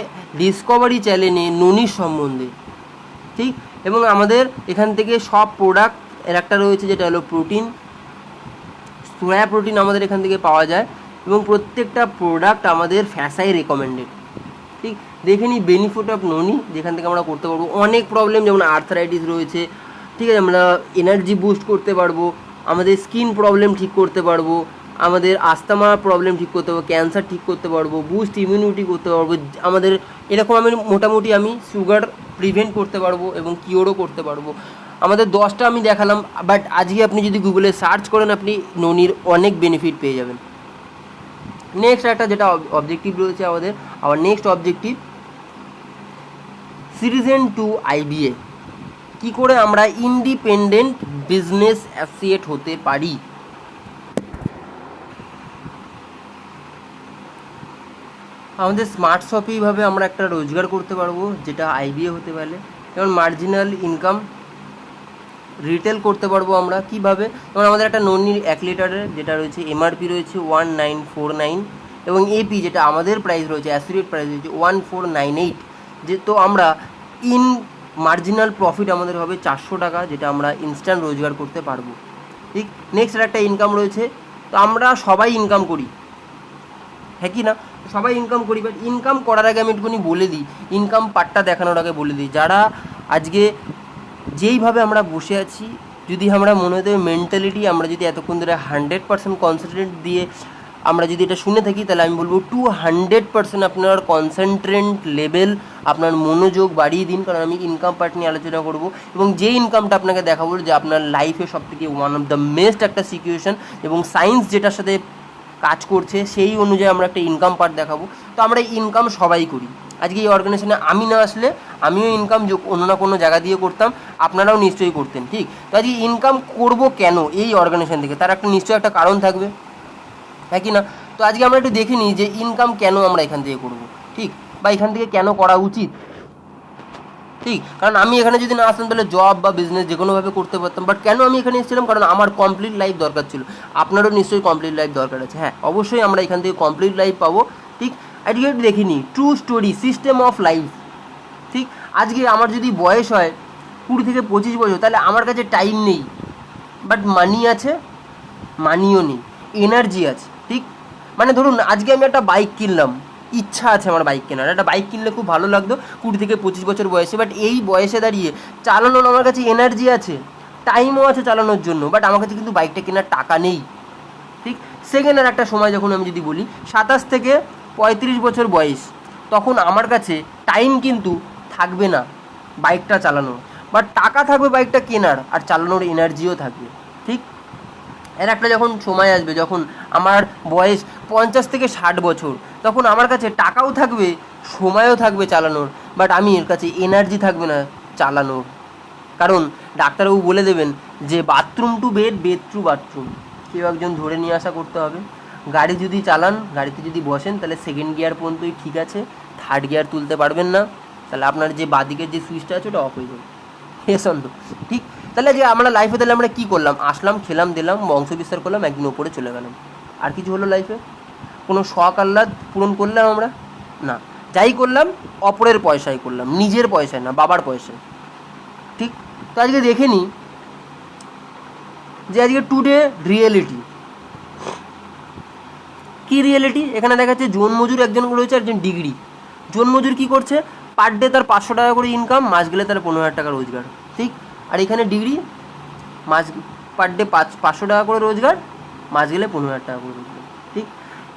ডিসকভারি চ্যানেলে ননির সম্বন্ধে, ঠিক। এবং আমাদের এখান থেকে সব প্রোডাক্ট এর একটা রয়েছে যেটা হলো প্রোটিন, সোয়া প্রোটিন আমাদের এখান থেকে পাওয়া যায় এবং প্রত্যেকটা প্রোডাক্ট আমাদের ফ্যাসাই রেকমেন্ডেড, ঠিক। দেখে নিই বেনিফিট অফ ননি, যেখান থেকে আমরা করতে পারবো অনেক প্রবলেম, যেমন আর্থারাইটিস রয়েছে, ঠিক আছে, আমরা এনার্জি বুস্ট করতে পারবো, আমাদের স্কিন প্রবলেম ঠিক করতে পারবো, আমাদের আস্থামা প্রবলেম ঠিক করতে পারবো, ক্যান্সার ঠিক করতে পারবো, বুস্ট ইমিউনিটি করতে পারবো, আমাদের এরকম মোটামুটি আমি সুগার প্রিভেন্ট করতে পারবো এবং কিওরও করতে পারবো। আমাদের 10টা আমি দেখালাম, বাট আজকে আপনি যদি গুগলে সার্চ করেন আপনি ননির অনেক বেনিফিট পেয়ে যাবেন। নেক্সট একটা যেটা অবজেক্টিভ রয়েছে আমাদের, আবার next objective citizen to IBA, কী করে আমরা ইন্ডিপেন্ডেন্ট বিজনেস অ্যাসোসিয়েট হতে পারি। আমাদের স্মার্ট শপেইভাবে আমরা একটা রোজগার করতে পারবো যেটা আইবিএ হতে পারে, যেমন মার্জিনাল ইনকাম রিটেল করতে পারবো আমরা কীভাবে, যেমন আমাদের একটা ননির 1 লিটারের যেটা রয়েছে এমআরপি রয়েছে 1949 এবং এপি যেটা আমাদের প্রাইস রয়েছে অ্যাসোসিয়েট প্রাইস রয়েছে 1498, যে তো আমরা ইন মার্জিনাল প্রফিট আমাদের হবে 400 টাকা, যেটা আমরা ইনস্ট্যান্ট রোজগার করতে পারবো, ঠিক। নেক্সট একটা ইনকাম রয়েছে, তো আমরা সবাই ইনকাম করি, হ্যাঁ কি না, সবাই ইনকাম করি, বাট ইনকাম করার আগে আমি একটুখানি বলে দিই, ইনকাম পার্টটা দেখানোর আগে বলে দিই, যারা আজকে যেইভাবে আমরা বসে আছি, যদি আমরা মনে হতে মেন্টালিটি আমরা যদি এতক্ষণ ধরে 100% কনসেন্ট্রেট দিয়ে আমরা যদি এটা শুনে থাকি তাহলে আমি বলবো 200% আপনার কনসেন্ট্রেট লেভেল, আপনার মনোযোগ বাড়িয়ে দিন, কারণ আমি ইনকাম পার্ট নিয়ে আলোচনা করবো এবং যে ইনকামটা আপনাকে দেখাবো যে আপনার লাইফে সবথেকে ওয়ান অফ দ্য বেস্ট একটা সিচুয়েশন এবং সায়েন্স যেটার সাথে কাজ করছে সেই অনুযায়ী আমরা একটা ইনকাম পার্ট দেখাবো। তো আমরা ইনকাম সবাই করি, আজকে এই অর্গানাইজেশনে আমি না আসলে আমিও ইনকাম অন্য না কোনো জায়গা দিয়ে করতাম, আপনারাও নিশ্চয়ই করতেন, ঠিক। তো আজকে ইনকাম করব কেন এই অর্গানাইজেশন থেকে, তার একটা নিশ্চয়ই একটা কারণ থাকবে, হ্যাঁ কি না। তো আজকে আমরা একটু দেখে নিই যে ইনকাম কেন আমরা এখান থেকে করব, ঠিক, বা এখান থেকে কেন করা উচিত, ঠিক। কারণ আমি এখানে যদি না আসতাম তাহলে জব বা বিজনেস যে কোনোভাবে করতে পারতাম, বাট কেন আমি এখানে এসেছিলাম, কারণ আমার কমপ্লিট লাইফ দরকার ছিল, আপনারও নিশ্চয়ই কমপ্লিট লাইফ দরকার আছে, হ্যাঁ অবশ্যই আমরা এখান থেকে কমপ্লিট লাইফ পাবো, ঠিক। আজকে একটু দেখিনি true story system of life, ঠিক। আজকে আমার যদি বয়স হয় 20 থেকে 25 বছর, তাহলে আমার কাছে টাইম নেই, বাট মানি আছে, মানিও নেই, এনার্জি আছে, ঠিক। মানে ধরুন আজকে আমি একটা বাইক কিনলাম, ইচ্ছা আছে আমার বাইক কেনার, একটা বাইক কিনলে খুব ভালো লাগতো 20 থেকে 25 বছর বয়সে, বাট এই বয়সে দাঁড়িয়ে চালানোর আমার কাছে এনার্জি আছে, টাইমও আছে চালানোর জন্য, বাট আমার কাছে কিন্তু বাইকটা কেনার টাকা নেই, ঠিক। সেকেন্ডের একটা সময় যখন আমি যদি বলি 27 থেকে 35 বছর বয়স, তখন আমার কাছে টাইম কিন্তু থাকবে না বাইকটা চালানোর, বাট টাকা থাকবে বাইকটা কেনার আর চালানোর এনার্জিও থাকবে, ঠিক। এর একটা যখন সময় আসবে যখন আমার বয়স 50 থেকে 60 বছর, তখন আমার কাছে টাকাও থাকবে, সময়ও থাকবে চালানোর, বাট আমি এর কাছে এনার্জি থাকবে না চালানোর, কারণ ডাক্তারবাবু বলে দেবেন যে bathroom to bed, bed to bathroom, কেউ একজন ধরে নিয়ে আসা করতে হবে। গাড়ি যদি চালান, গাড়িতে যদি বসেন তাহলে সেকেন্ড গিয়ার পর্যন্তই ঠিক আছে, থার্ড গিয়ার তুলতে পারবেন না, তাহলে আপনার যে বাদিকের যে সুইচটা আছে ওটা অফ হয়ে যাবে, সন্দেহ, ঠিক। তাহলে যে আমরা লাইফে তাহলে আমরা কী করলাম, আসলাম, খেলাম, দিলাম, বংশ বিস্তার করলাম, একদিন ওপরে চলে গেলাম, আর কিছু হলো লাইফে? কোনো শখ আহ্লাদ পূরণ করলাম আমরা? না। যাই করলাম অপরের পয়সায় করলাম, নিজের পয়সায় না, বাবার পয়সায়। ঠিক। তো আজকে দেখে নিই যে আজকে টুডে রিয়েলিটি কি রিয়েলিটি। এখানে দেখা যাচ্ছে জন মজুর একজন রয়েছে, একজন ডিগ্রি। জন মজুর কী করছে, পার ডে তার 500 টাকা করে ইনকাম, মাস গেলে তার 15,000 টাকা রোজগার। ঠিক। আর এখানে ডিগ্রি মাস পার ডে 500 টাকা করে রোজগার, মাস গেলে 15,000 টাকা করে রোজগার। ঠিক।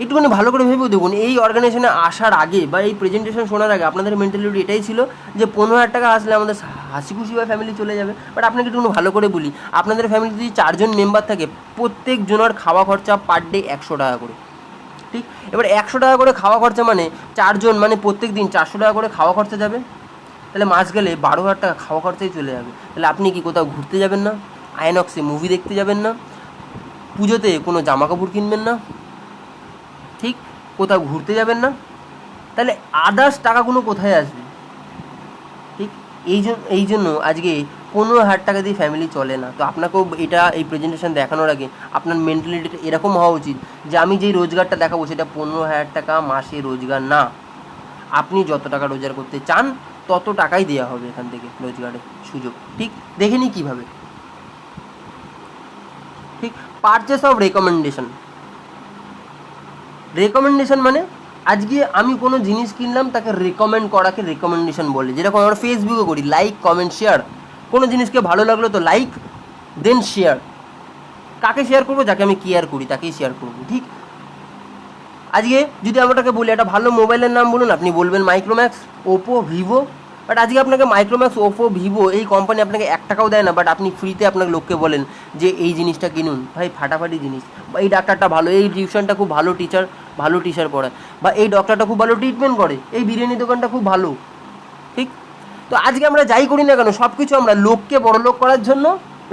একটুখানি ভালো করে ভেবে দেখুন, এই অর্গানাইজেশনে আসার আগে বা এই প্রেজেন্টেশন শোনার আগে আপনাদের মেন্টালিটি এটাই ছিল যে 15,000 টাকা আসলে আমাদের হাসি খুশি বা ফ্যামিলি চলে যাবে। বাট আপনাকে একটু ভালো করে বলি, আপনাদের ফ্যামিলিতে যদি 4 জন মেম্বার থাকে, প্রত্যেক জনের খাওয়া খরচা পার ডে 100 টাকা করে। ঠিক। এবার 100 টাকা করে খাওয়া খরচা মানে 4 জন মানে প্রত্যেক দিন 400 টাকা করে খাওয়া খরচা যাবে। তাহলে মাস গেলে 12,000 টাকা খাওয়া খরচাই চলে যাবে। তাহলে আপনি কি কোথাও ঘুরতে যাবেন না? আইনক্সে মুভি দেখতে যাবেন না? পুজোতে কোনো জামা কাপড় কিনবেন না? ঠিক। কোথাও ঘুরতে যাবেন না? তাহলে আদার্স টাকাগুলো কোথায় আসবে? ঠিক। এই জন্য আজকে 15,000 টাকা দিয়ে ফ্যামিলি চলে না। তো আপনাকেও এটা এই প্রেজেন্টেশন দেখানোর আগে আপনার মেন্টালিটিটা এরকম হওয়া উচিত যে আমি যেই রোজগারটা দেখাবো সেটা 15,000 টাকা মাসে রোজগার না। আপনি যত টাকা রোজগার করতে চান তত টাকাই দেওয়া হবে এখান থেকে রোজগারের সুযোগ। ঠিক। দেখে নিই কীভাবে। ঠিক। Purchase of recommendation. রেকমেন্ডেশন মানে আজকে আমি কোনো জিনিস কিনলাম, তাকে রেকমেন্ড করাকে রেকমেন্ডেশন বলে। যেরকম আমরা ফেসবুকে করি, লাইক কমেন্ট শেয়ার। কোনো জিনিসকে ভালো লাগলো তো লাইক, দেন শেয়ার। কাকে শেয়ার করবো? যাকে আমি কেয়ার করি তাকেই শেয়ার করবো। ঠিক। আজকে যদি আমাকে বলি একটা ভালো মোবাইলের নাম বলুন, আপনি বলবেন মাইক্রোম্যাক্স, ওপো, ভিভো। বাট আজকে আপনাকে মাইক্রোম্যাক্স, ওপো, ভিভো এই কোম্পানি আপনাকে 1 টাকাও দেয় না, বাট আপনি ফ্রিতে আপনাকে লোককে বলেন যে এই জিনিসটা কিনুন। ভাই ফাটাফাটি জিনিস। বা এই ডাক্তারটা ভালো, এই টিউশনটা খুব ভালো টিচার পড়ায়, বা এই ডক্টরটা খুব ভালো ট্রিটমেন্ট করে, এই বিরিয়ানি দোকানটা খুব ভালো। ঠিক। তো আজকে আমরা যাই করি না কেন, সব কিছু আমরা লোককে বড়লোক করার জন্য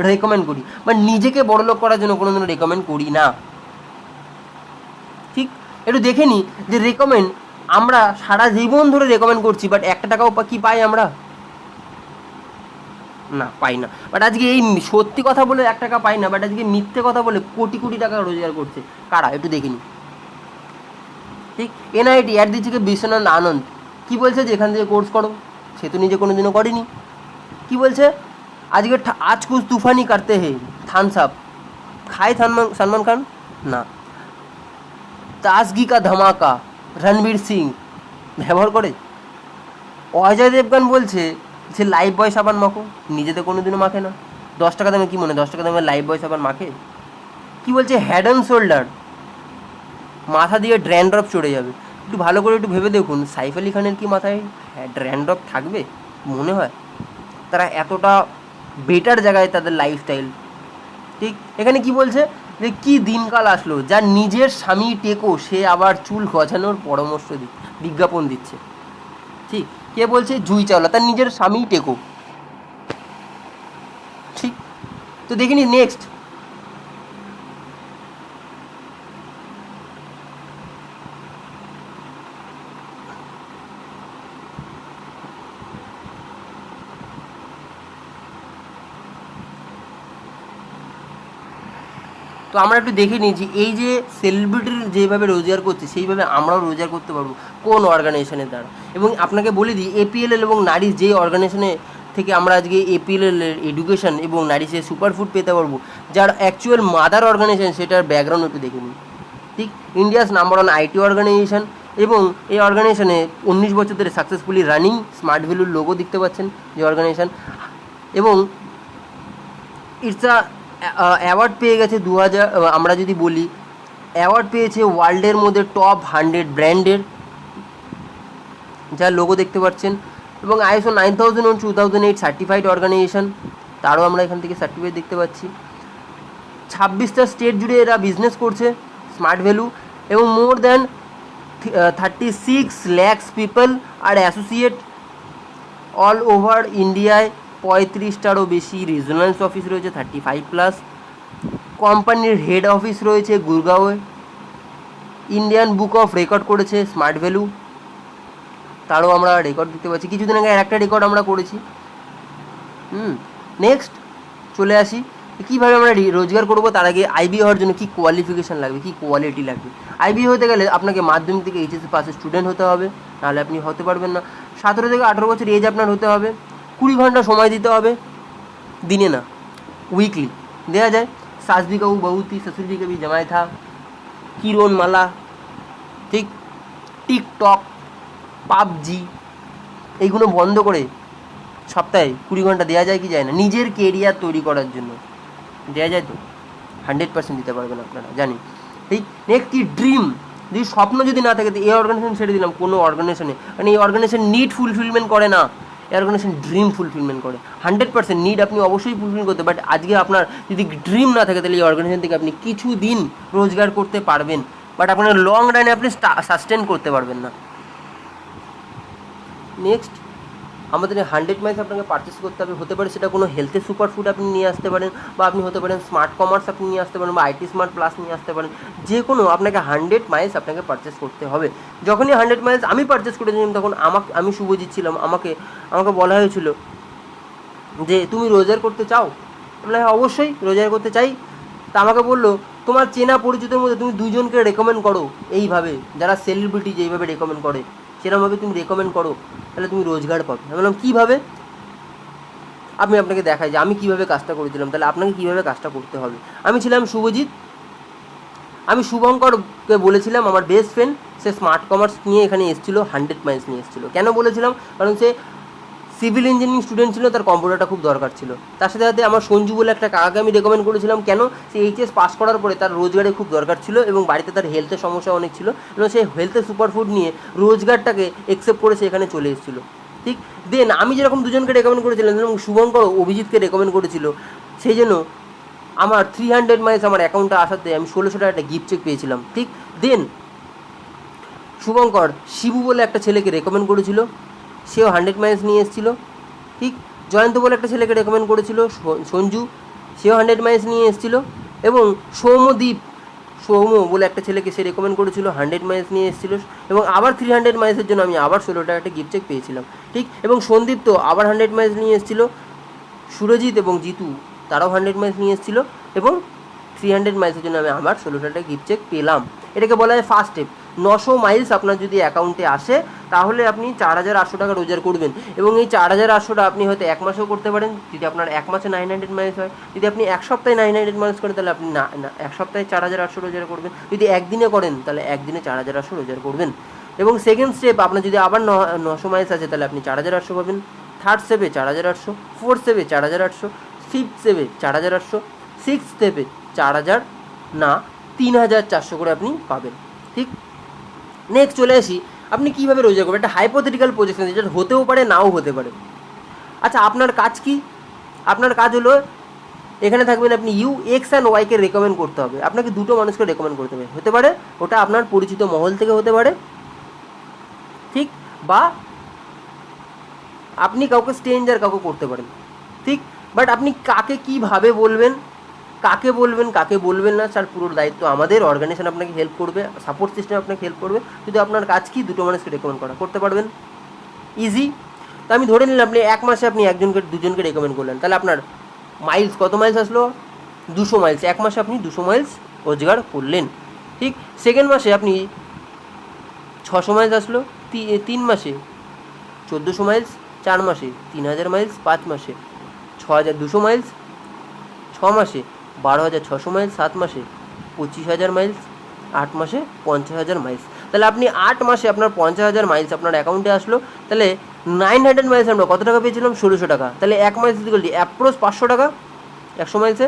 রেকমেন্ড করি, বা নিজেকে বড়লোক করার জন্য কোনো দিনও রেকমেন্ড করি না। ঠিক। একটু দেখে নিই যে রেকমেন্ড আমরা সারা জীবন ধরে রেকমেন্ড করছি, বাট 1 টাকাও কি পাই আমরা? না, পাই না। বাট আজকে এই সত্যি কথা বলে 1 টাকা পাই না, বাট আজকে মিথ্যে কথা বলে কোটি কোটি টাকা রোজগার করছে কারা? একটু দেখে নিই। ঠিক। এনআইটি অ্যাড দিচ্ছে কি বিশ্বনাথ আনন্দ। কী বলছে যে এখান থেকে কোর্স করো? সে তো নিজে কোনো দিনও করেনি। কী বলছে? আজকে আজ কুছ তুফানি করতে হে, থামস আপ। খায় সলমান খান? না। তাজগি কা ধামাকা, রণবীর সিং ব্যবহার করে। অজয় দেবগান বলছে যে লাইফ বয় সাবান মাখো, নিজে তো কোনো দিনও মাখে না। 10 টাকা দামে, কি মনে 10 টাকা দামে লাইফ বয় সাবান মাখে? কি বলছে? হেড অ্যান্ড শোল্ডার, মাথা দিয়ে ড্র্যান্ড্রফ চড়ে যাবে। একটু ভালো করে একটু ভেবে দেখুন, সাইফ আলি খানের কি মাথায় ড্র্যান্ড্রফ থাকবে? মনে হয় তারা এতটা বেটার জায়গায় তাদের লাইফস্টাইল। ঠিক। এখানে কি বলছে যে কি দিনকাল আসলো, যার নিজের স্বামী টেকো সে আবার চুল গজানোর পরামর্শ বিজ্ঞাপন দিচ্ছে। ঠিক। কে বলছে? জুই চাওলা, তার নিজের স্বামী টেকো। ঠিক। তো দেখিনি নেক্সট। তো আমরা একটু দেখে নিই যে এই যে সেলিব্রিটির যেভাবে রোজগার করছে সেইভাবে আমরাও রোজগার করতে পারবো কোন অর্গানাইজেশনের দ্বারা। এবং আপনাকে বলে দিই, এপিএলএল এবং নারী যে অর্গানাইজেশনে থেকে আমরা আজকে এপিএলএল এর এডুকেশন এবং নারী সে সুপারফুড পেতে পারবো, যার অ্যাকচুয়াল মাদার অর্গানাইজেশন সেটার ব্যাকগ্রাউন্ড একটু দেখে নিই। ঠিক। ইন্ডিয়াস নাম্বার 1 আইটি অর্গানাইজেশন, এবং এই অর্গানাইজেশনে 19 বছর ধরে সাকসেসফুলি রানিং। স্মার্ট ভ্যালুর লোগো দেখতে পাচ্ছেন যে অর্গানাইজেশন, এবং ইটস আ অ্যাওয়ার্ড পেয়ে গেছে 2000। আমরা যদি বলি অ্যাওয়ার্ড পেয়েছে ওয়ার্ল্ডের মধ্যে টপ 100 ব্র্যান্ডের, যার লোগো দেখতে পাচ্ছেন, এবং ISO 9001 2008 সার্টিফাইড অর্গানাইজেশন, তারও আমরা এখান থেকে সার্টিফিকেট দেখতে পাচ্ছি। 26টা স্টেট জুড়ে এরা বিজনেস করছে স্মার্ট ভ্যালু, এবং মোর দ্যান 36 lakhs পিপল আর অ্যাসোসিয়েট অল ওভার ইন্ডিয়ায়। 35টারও বেশি রিজনাল অফিস রয়েছে, 35+। কোম্পানির হেড অফিস রয়েছে গুরগাঁওয়ে। ইন্ডিয়ান বুক অফ রেকর্ড করেছে স্মার্ট ভ্যালু, তারও আমরা রেকর্ড দেখতে পাচ্ছি। কিছুদিন আগে একটা রেকর্ড আমরা করেছি। নেক্সট চলে আসি, কীভাবে আমরা রোজগার করবো তার আগে আইবি হওয়ার জন্য কী কোয়ালিফিকেশান লাগবে, কী কোয়ালিটি লাগবে। আইবি হতে গেলে আপনাকে মাধ্যমিক থেকে এইচএসসি পাসের স্টুডেন্ট হতে হবে, নাহলে আপনি হতে পারবেন না। 17 থেকে 18 বছর এজ আপনার হতে হবে, 20 ঘন্টা সময় দিতে হবে, দিনে না উইকলি দেওয়া যায়। सास भी कहूँ बहू थी, ससुर जी कभी जमाए था, किरोन माला, ঠিক, টিকটক, পাবজি, এইগুলো বন্ধ করে সপ্তাহে 20 ঘন্টা দেওয়া যায় কি যায় না নিজের কেরিয়ার তৈরি করার জন্য? দেওয়া যায় তো? 100% দিতে পারবেন আপনারা, জানি। ঠিক, নেক্সট কি ড্রিম, যদি স্বপ্ন যদি না থাকে তো এই অর্গানাইজেশন ছেড়ে দিলাম, কোনো অর্গানাইজেশনে, মানে এই অর্গানাইজেশন নিড ফুলফিলমেন্ট করে না, এই অর্গানাইজেশন ড্রিম ফুলফিলমেন্ট করে। 100% নিড আপনি অবশ্যই ফুলফিল করতে, বাট আজকে আপনার যদি ড্রিম না থাকে তাহলে এই অর্গানাইজেশন থেকে আপনি কিছু দিন রোজগার করতে পারবেন, বাট আপনার লং রানে আপনি সাস্টেন করতে পারবেন না। নেক্সট, আমাদের 100 মাইলস আপনাকে পারচেস করতে হবে। হতে পারে সেটা কোনো হেলথের সুপার ফুড আপনি নিয়ে আসতে পারেন, বা আপনি হতে পারেন স্মার্ট কমার্স আপনি নিয়ে আসতে পারেন, বা আইটি স্মার্ট প্লাস নিয়ে আসতে পারেন। যে কোনো আপনাকে 100 মাইলস আপনাকে পারচেস করতে হবে। যখনই 100 মাইলস আমি পারচেস করেছিলাম তখন আমি শুভজিৎ ছিলাম, আমাকে বলা হয়েছিল যে তুমি রোজগার করতে চাও? বলে হ্যাঁ অবশ্যই রোজগার করতে চাই। তা আমাকে বললো তোমার চেনা পরিচিতের মধ্যে তুমি 2 জনকে রেকমেন্ড করো, এইভাবে যারা সেলিব্রিটি যেইভাবে রেকমেন্ড করে সেরকমভাবে তুমি রেকমেন্ড করো, তাহলে তুমি রোজগার পাবে। আমি বললাম কীভাবে? আমি আপনাকে দেখাই যে আমি কীভাবে কাজটা করেছিলাম, তাহলে আপনাকে কীভাবে কাজটা করতে হবে। আমি ছিলাম শুভজিৎ, আমি শুভঙ্করকে বলেছিলাম, আমার বেস্ট ফ্রেন্ড, সে স্মার্ট কমার্স নিয়ে এখানে এসেছিলো, 100 মাইলস নিয়ে এসেছিলো। কেন বলেছিলাম? কারণ সে সিভিল ইঞ্জিনিয়ারিং স্টুডেন্ট ছিল, তার কম্পিউটারটা খুব দরকার ছিল। তার সাথে সাথে আমার সঞ্জু বলে একটা কাকাকে আমি রেকমেন্ড করেছিলাম। কেন? সে এইচএস পাস করার পরে তার রোজগারে খুব দরকার ছিল এবং বাড়িতে তার হেলথের সমস্যা অনেক ছিল, এবং সে হেলথের সুপারফুড নিয়ে রোজগারটাকে অ্যাকসেপ্ট করে সে এখানে চলে এসেছিলো। ঠিক, দেন আমি যেরকম 2 জনকে রেকমেন্ড করেছিলাম, যেরকম শুভঙ্কর অভিজিৎকে রেকমেন্ড করেছিল, সেই জন্য আমার 300 মাইলস আমার অ্যাকাউন্টে আসাতে আমি 1600 টাকা একটা গিফট চেক পেয়েছিলাম। ঠিক, দেন শুভঙ্কর শিবু বলে একটা ছেলেকে রেকমেন্ড করেছিল, সেও 100 মাইলস নিয়ে এসেছিলো। ঠিক, জয়ন্ত বলে একটা ছেলেকে রেকমেন্ড করেছিল সঞ্জু, সেও 100 মাইলস নিয়ে এসেছিলো। এবং সৌম্য বলে একটা ছেলেকে সে রেকমেন্ড করেছিল, 100 মাইলস নিয়ে এসেছিলো। এবং আবার 300 মাইলসের জন্য আমি আবার 16 টাকা একটা গিফট চেক পেয়েছিলাম। ঠিক, এবং সন্দীপ তো আবার 100 মাইলস নিয়ে এসেছিলো। সুরজিৎ এবং জিতু তারাও 100 মাইলস নিয়ে এসেছিলো, এবং 300 মাইলসের জন্য আমি আবার 16 টাকা গিফট চেক পেলাম। এটাকে বলা হয় ফার্স্ট স্টেপ। 900 মাইলস আপনার যদি অ্যাকাউন্টে আসে তাহলে আপনি 4800 টাকা রোজগার করবেন, এবং এই 4800 টাকা আপনি হয়তো 1 মাসেও করতে পারেন, যদি আপনার 1 মাসে 900 মাইলস হয়। যদি আপনি 1 সপ্তাহে 900 মাইলস করেন তাহলে আপনি 1 সপ্তাহে 4800 রোজগার করবেন। যদি একদিনে করেন তাহলে একদিনে 4800 রোজগার করবেন। এবং সেকেন্ড স্টেপ, আপনার যদি আবার 900 মাইলস আছে তাহলে আপনি 4800 পাবেন। থার্ড স্টেপে 4800, ফোর্থ স্টেপে 4800, ফিফথ স্টেপে 4800, সিক্স স্টেপে 4000 না 3400 করে আপনি পাবেন। ঠিক, নেক্সট চলে আসি আপনি কীভাবে রোজগার করবেন। একটা হাইপোথেটিক্যাল প্রজেকশন, যেটা হতেও পারে নাও হতে পারে। আচ্ছা, আপনার কাজ কি? আপনার কাজ হলো এখানে থাকবেন আপনি এক্স অ্যান্ড ওয়াইকে রেকমেন্ড করতে হবে। আপনাকে 2টো মানুষকে রেকমেন্ড করতে হবে। হতে পারে ওটা আপনার পরিচিত মহল থেকে হতে পারে, ঠিক, বা আপনি কাউকে স্ট্রেঞ্জার কাউকে করতে পারেন। ঠিক, বাট আপনি কাকে কীভাবে বলবেন, কাকে বলবেন না, তার পুরো দায়িত্ব আমাদের। অর্গানাইজেশন আপনাকে হেল্প করবে, সাপোর্ট সিস্টেম আপনাকে হেল্প করবে। যদি আপনার কাজ কি 2টো মানুষকে রেকমেন্ড করতে পারবেন, ইজি। তো আমি ধরে নিলাম আপনি 1 মাসে আপনি 2জনকে রেকমেন্ড করলেন, তাহলে আপনার মাইলস কত মাইলস আসলো? 200 মাইলস। 1 মাসে আপনি 200 মাইলস রোজগার করলেন। ঠিক, সেকেন্ড মাসে আপনি 600 মাইলস আসলো, 3 মাসে 1400 মাইলস, 4 মাসে 3000 মাইলস, 5 মাসে 6200 মাইলস, 6 মাসে 12600 মাইলস, 7 মাসে 25000 মাইলস, 8 মাসে 50000 মাইলস। তাহলে আপনি 8 মাসে আপনার 50000 মাইলস আপনার অ্যাকাউন্টে আসলো। তাহলে 900 মাইলস আমরা কত টাকা পেয়েছিলাম? 1600 টাকা। তাহলে 1 মাইলস ইকুয়াল টু অ্যাপ্রোচ 500 টাকা। 100 মাইলসে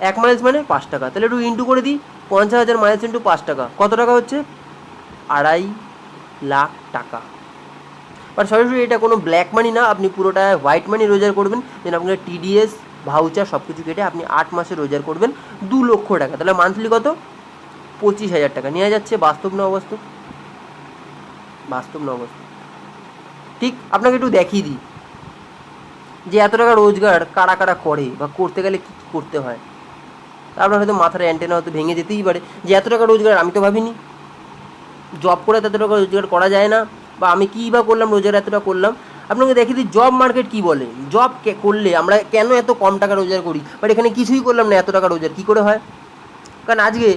1 মাইলস মানে 5 টাকা। তাহলে একটু ইন্টু করে দিই, 50000 মাইলস ইন্টু 5 টাকা কত টাকা হচ্ছে? 2.5 লাখ টাকা। বাট সরাসরি এটা কোনো ব্ল্যাক মানি না, আপনি পুরোটা হোয়াইট মানি রোজগার করবেন। যেন আপনার টিডিএস ভাউচার সব কিছু কেটে আপনি 8 মাসে রোজগার করবেন 2 লক্ষ টাকা। তাহলে মান্থলি কত? 25,000 টাকা নেওয়া যাচ্ছে। বাস্তব না অবাস্তব? বাস্তব না অবাস্তব? ঠিক, আপনাকে একটু দেখিয়ে দিই যে এত টাকা রোজগার কারা কারা করে, বা করতে গেলে কী কী করতে হয়। আপনার হয়তো মাথার অ্যান্টেনা হয়তো ভেঙে যেতেই পারে যে এত টাকা রোজগার আমি তো ভাবিনি, জব করে এত টাকা রোজগার করা যায় না, বা আমি কী বা করলাম রোজগার এতটা করলাম। আপনাকে দেখিয়ে দিই জব মার্কেট কী বলে। জব করলে আমরা কেন এত কম টাকা রোজগার করি, বাট এখানে কিছুই করলাম না এত টাকা রোজগার কী করে হয়? কারণ আজকে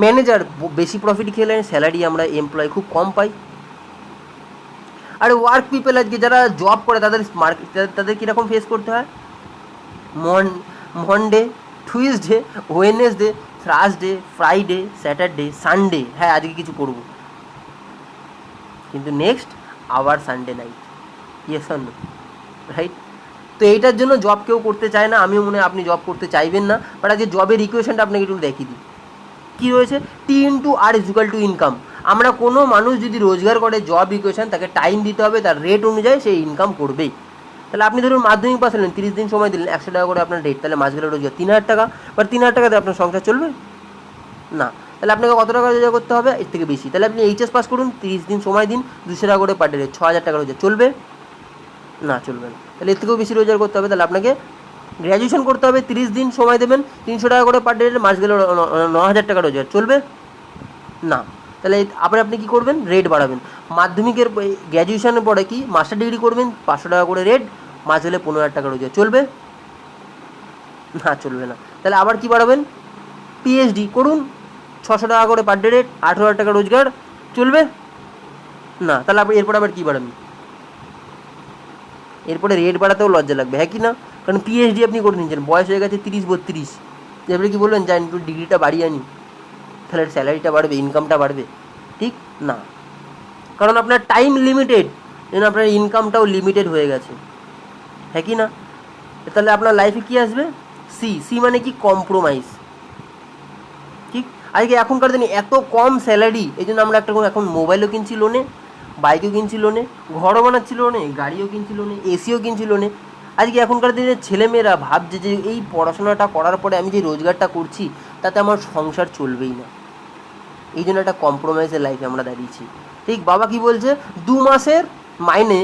ম্যানেজার বেশি প্রফিট খেলে স্যালারি আমরা এমপ্লয় খুব কম পাই। আর ওয়ার্ক পিপল আজকে যারা জব করে তাদের তাদের কীরকম ফেস করতে হয়? Monday, Tuesday, Wednesday, Thursday, Friday, Saturday, Sunday, হ্যাঁ আজকে কিছু করব, কিন্তু নেক্সট আবার Sunday night, yes or no, right? তো এইটার জন্য জব কেউ করতে চায় না, আমিও মনে হয় আপনি জব করতে চাইবেন না। বাট আজকে জবের ইকুয়েশনটা আপনাকে একটু দেখিয়ে দিই কী রয়েছে। T into R is equal to income. আমরা কোনো মানুষ যদি রোজগার করে জব ইকুয়েশন, তাকে টাইম দিতে হবে, তার রেট অনুযায়ী সে ইনকাম করবেই। তাহলে আপনি ধরুন মাধ্যমিক পাস হলেন, 30 দিন সময় দিলেন, 100 টাকা করে আপনার রেট, তাহলে মাস গেলে রোজগার 3000 টাকা। বাট 3000 টাকাতে আপনার সংসার চলবে না, তাহলে আপনাকে কত টাকা রোজগার করতে হবে? এর থেকে বেশি। তাহলে আপনি এইচএস পাস করুন, 30 দিন সময় দিন, 200 টাকা করে পার ডে রেট, 6000 টাকা রোজগার চলবে না, চলবে না। তাহলে এর থেকেও বেশি রোজগার করতে হবে, তাহলে আপনাকে গ্র্যাজুয়েশন করতে হবে, 30 দিন সময় দেবেন, 300 টাকা করে পার ডে রেট, মাস গেলে 9000 টাকা রোজগার চলবে না। তাহলে আপনি কী করবেন? রেট বাড়াবেন। মাধ্যমিকের গ্র্যাজুয়েশনের পরে কি মাস্টার ডিগ্রি করবেন, 500 টাকা করে রেট, মাস গেলে 15,000 টাকা রোজগার চলবে না, চলবে না। তাহলে আবার কি বাড়াবেন? পিএইচডি করুন, 600 টাকা করে পার ডে রেট, 18,000 টাকা রোজগার চলবে না। তাহলে আপনি এরপর আবার কী বাড়াবেন? এরপরে রেট বাড়াতেও লজ্জা লাগবে, হ্যাঁ কি না? কারণ পিএইচডি আপনি করে নিচ্ছেন, বয়স হয়ে গেছে 30-32, এরপরে কি বলবেন যাই একটু ডিগ্রিটা বাড়িয়ে আনি, তাহলে স্যালারিটা বাড়বে, ইনকামটা বাড়বে? ঠিক না, কারণ আপনার টাইম লিমিটেড, যেন আপনার ইনকামটাও লিমিটেড হয়ে গেছে, হ্যাঁ কি না? তাহলে আপনার লাইফে কী আসবে? সি মানে কি? কম্প্রোমাইজ। ঠিক, আজকে এখনকার দিনে এত কম স্যালারি, এই জন্য আমরা এখন মোবাইলও কিনছি লোনে, বাইকও কিনছি লোনে, ঘরও বানাচ্ছি লোনে, গাড়িও কিনছি লোনে, এসিও কিনছি লোনে। আজকে এখনকার দিনে ছেলেমেয়েরা ভাবছে যে এই পড়াশোনাটা করার পরে আমি যে রোজগারটা করছি তাতে আমার সংসার চলবেই না, এই জন্য একটা কম্প্রোমাইজের লাইফে আমরা দাঁড়িয়েছি। ঠিক, বাবা কি বলছে? 2 মাসের মাইনে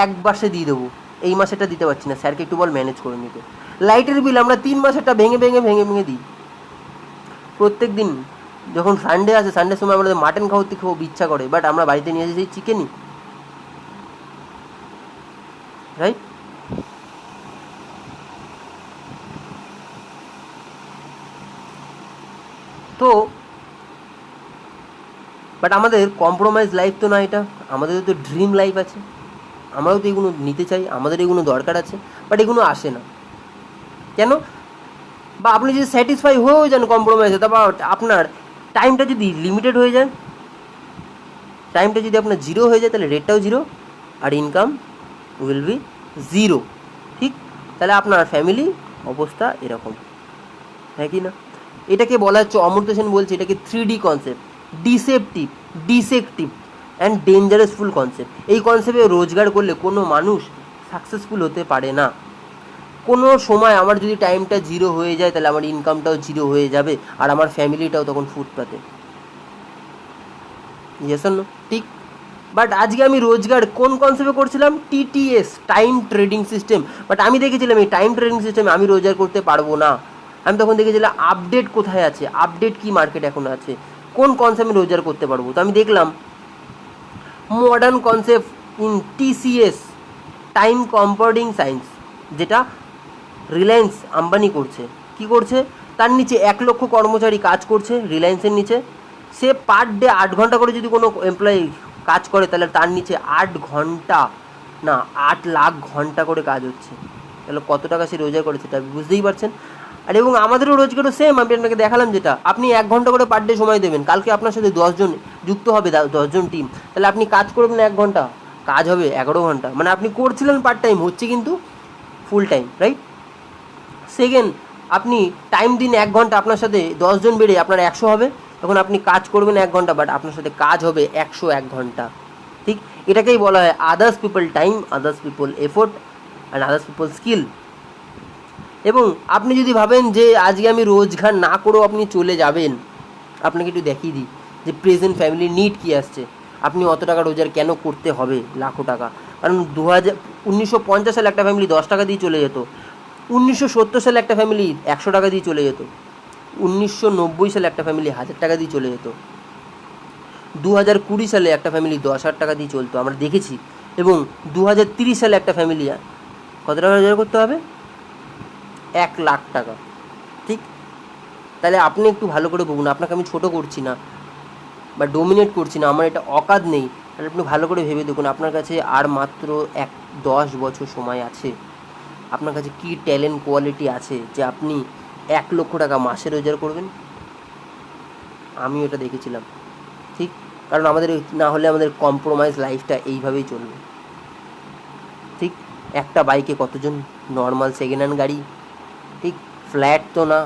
1 মাসে দিয়ে দেবো, এই মাসেটা দিতে পারছি না, স্যারকে একটু বল ম্যানেজ করে নিতে। লাইটের বিল আমরা 3 মাসেরটা ভেঙে দিই। প্রত্যেক দিন যখন সানডে আসে, সানডের সময় আমাদের মাটন খাওয়াতে খুব ইচ্ছা করে, বাট আমরা বাড়িতে নিয়ে এসে সেই চিকেনই, রাইট? তো বাট আমাদের কম্প্রোমাইজ লাইফ তো না এটা, আমাদেরও তো ড্রিম লাইফ আছে, আমরাও তো এগুলো নিতে চাই, আমাদের এগুলো দরকার আছে, বাট এগুলো আসে না কেন? বা আপনি যদি স্যাটিসফাই হয়েও যান কম্প্রোমাইজে, তারপর আপনার টাইমটা যদি লিমিটেড হয়ে যায়, টাইমটা যদি আপনার জিরো হয়ে যায়, তাহলে রেটটাও জিরো আর ইনকাম উইল বি জিরো। ঠিক, তাহলে আপনার ফ্যামিলি অবস্থা এরকম, হ্যাঁ কি না? এটাকে বলা হচ্ছে, অমর্ত্য সেন বলছে এটাকে 3D concept, deceptive and dangerousful concept. এই কনসেপ্টে রোজগার করলে কোনো মানুষ সাকসেসফুল হতে পারে না। কোনো সময় আমার যদি টাইমটা জিরো হয়ে যায়, তাহলে আমার ইনকামটাও জিরো হয়ে যাবে, আর আমার ফ্যামিলিটাও তখন ফুটপাতে, ইয়েস অর নো? ঠিক, বাট আজকে আমি রোজগার কোন কনসেপ্টে করছিলাম? TTS, time trading system. But আমি দেখেছিলাম এই টাইম ট্রেডিং সিস্টেমে আমি রোজগার করতে পারবো না। আমি তখন দেখেছিলাম আপডেট কোথায় আছে, আপডেট কি মার্কেট এখন আছে, কোন কনসেপ্টে রোজগার করতে পারবো। তো আমি দেখলাম modern concept in TCS, time compounding science, যেটা রিলায়েন্স আম্বানি করছে। কি করছে? তার নিচে 1 লক্ষ কর্মচারী কাজ করছে রিলায়েন্সের নিচে। সে পার ডে 8 ঘন্টা করে যদি কোনো এমপ্লয়ি কাজ করে, তাহলে তার নিচে 8 ঘন্টা না 8 লাখ ঘন্টা করে কাজ হচ্ছে। তাহলে কত টাকা সে রোজগার করে সেটা বুঝতেই পারছেন। আর এবং আমাদেরও রোজগারও সেম, আমি আপনাকে দেখালাম যেটা, আপনি 1 ঘন্টা করে পার ডে সময় দেবেন, কালকে আপনার সাথে 10 জন যুক্ত হবে, 10 জন টিম, তাহলে আপনি কাজ করবেন 1 ঘন্টা, কাজ হবে 11 ঘন্টা, মানে আপনি করছিলেন পার্ট টাইম, হচ্ছে কিন্তু ফুল টাইম, রাইট? সেকেন্ড, আপনি টাইম দিন 1 ঘন্টা, আপনার সাথে 10 জন বেড়ে আপনার 100 হবে, তখন আপনি কাজ করবেন 1 ঘন্টা, বাট আপনার সাথে কাজ হবে 101 ঘন্টা। ঠিক, এটাকেই বলা হয় others people time, others people effort and others people skill. এবং আপনি যদি ভাবেন যে আজকে আমি রোজগার না করেও আপনি চলে যাবেন, আপনাকে একটু দেখিয়ে দিই যে প্রেজেন্ট ফ্যামিলির নিড কী আসছে। আপনি অত টাকা রোজগার কেন করতে হবে লাখো টাকা? কারণ 1950 সালে একটা ফ্যামিলি 10 টাকা দিয়ে চলে যেত, 1970 সালে একটা ফ্যামিলি 100 টাকা দিয়ে চলে যেত, 1990 সালে একটা ফ্যামিলি 1000 টাকা দিয়ে চলে যেত, 2020 সালে একটা ফ্যামিলি 10,000 টাকা দিয়ে চলতো, আমরা দেখেছি। এবং 2030 সালে একটা ফ্যামিলি কত টাকা রোজগার করতে হবে? 1,00,000 টাকা। ঠিক, তাহলে আপনি একটু ভালো করে ভাবুন। আপনাকে আমি ছোট করছি না বা ডোমিনেট করছি না, আমার এটা অকাত নেই। তাহলে আপনি ভালো করে ভেবে দেখুন, আপনার কাছে আর মাত্র 10 বছর সময় আছে। আপনার কাছে কী ট্যালেন্ট কোয়ালিটি আছে যে আপনি 1,00,000 টাকা মাসে রোজগার করবেন? আমিও এটা দেখেছিলাম। ঠিক, কারণ আমাদের না হলে আমাদের কম্প্রোমাইজ লাইফটা এইভাবেই চলবে। ঠিক, একটা বাইকে কতজন? নর্মাল সেকেন্ড হ্যান্ড গাড়ি, ঠিক, ফ্ল্যাট তো না,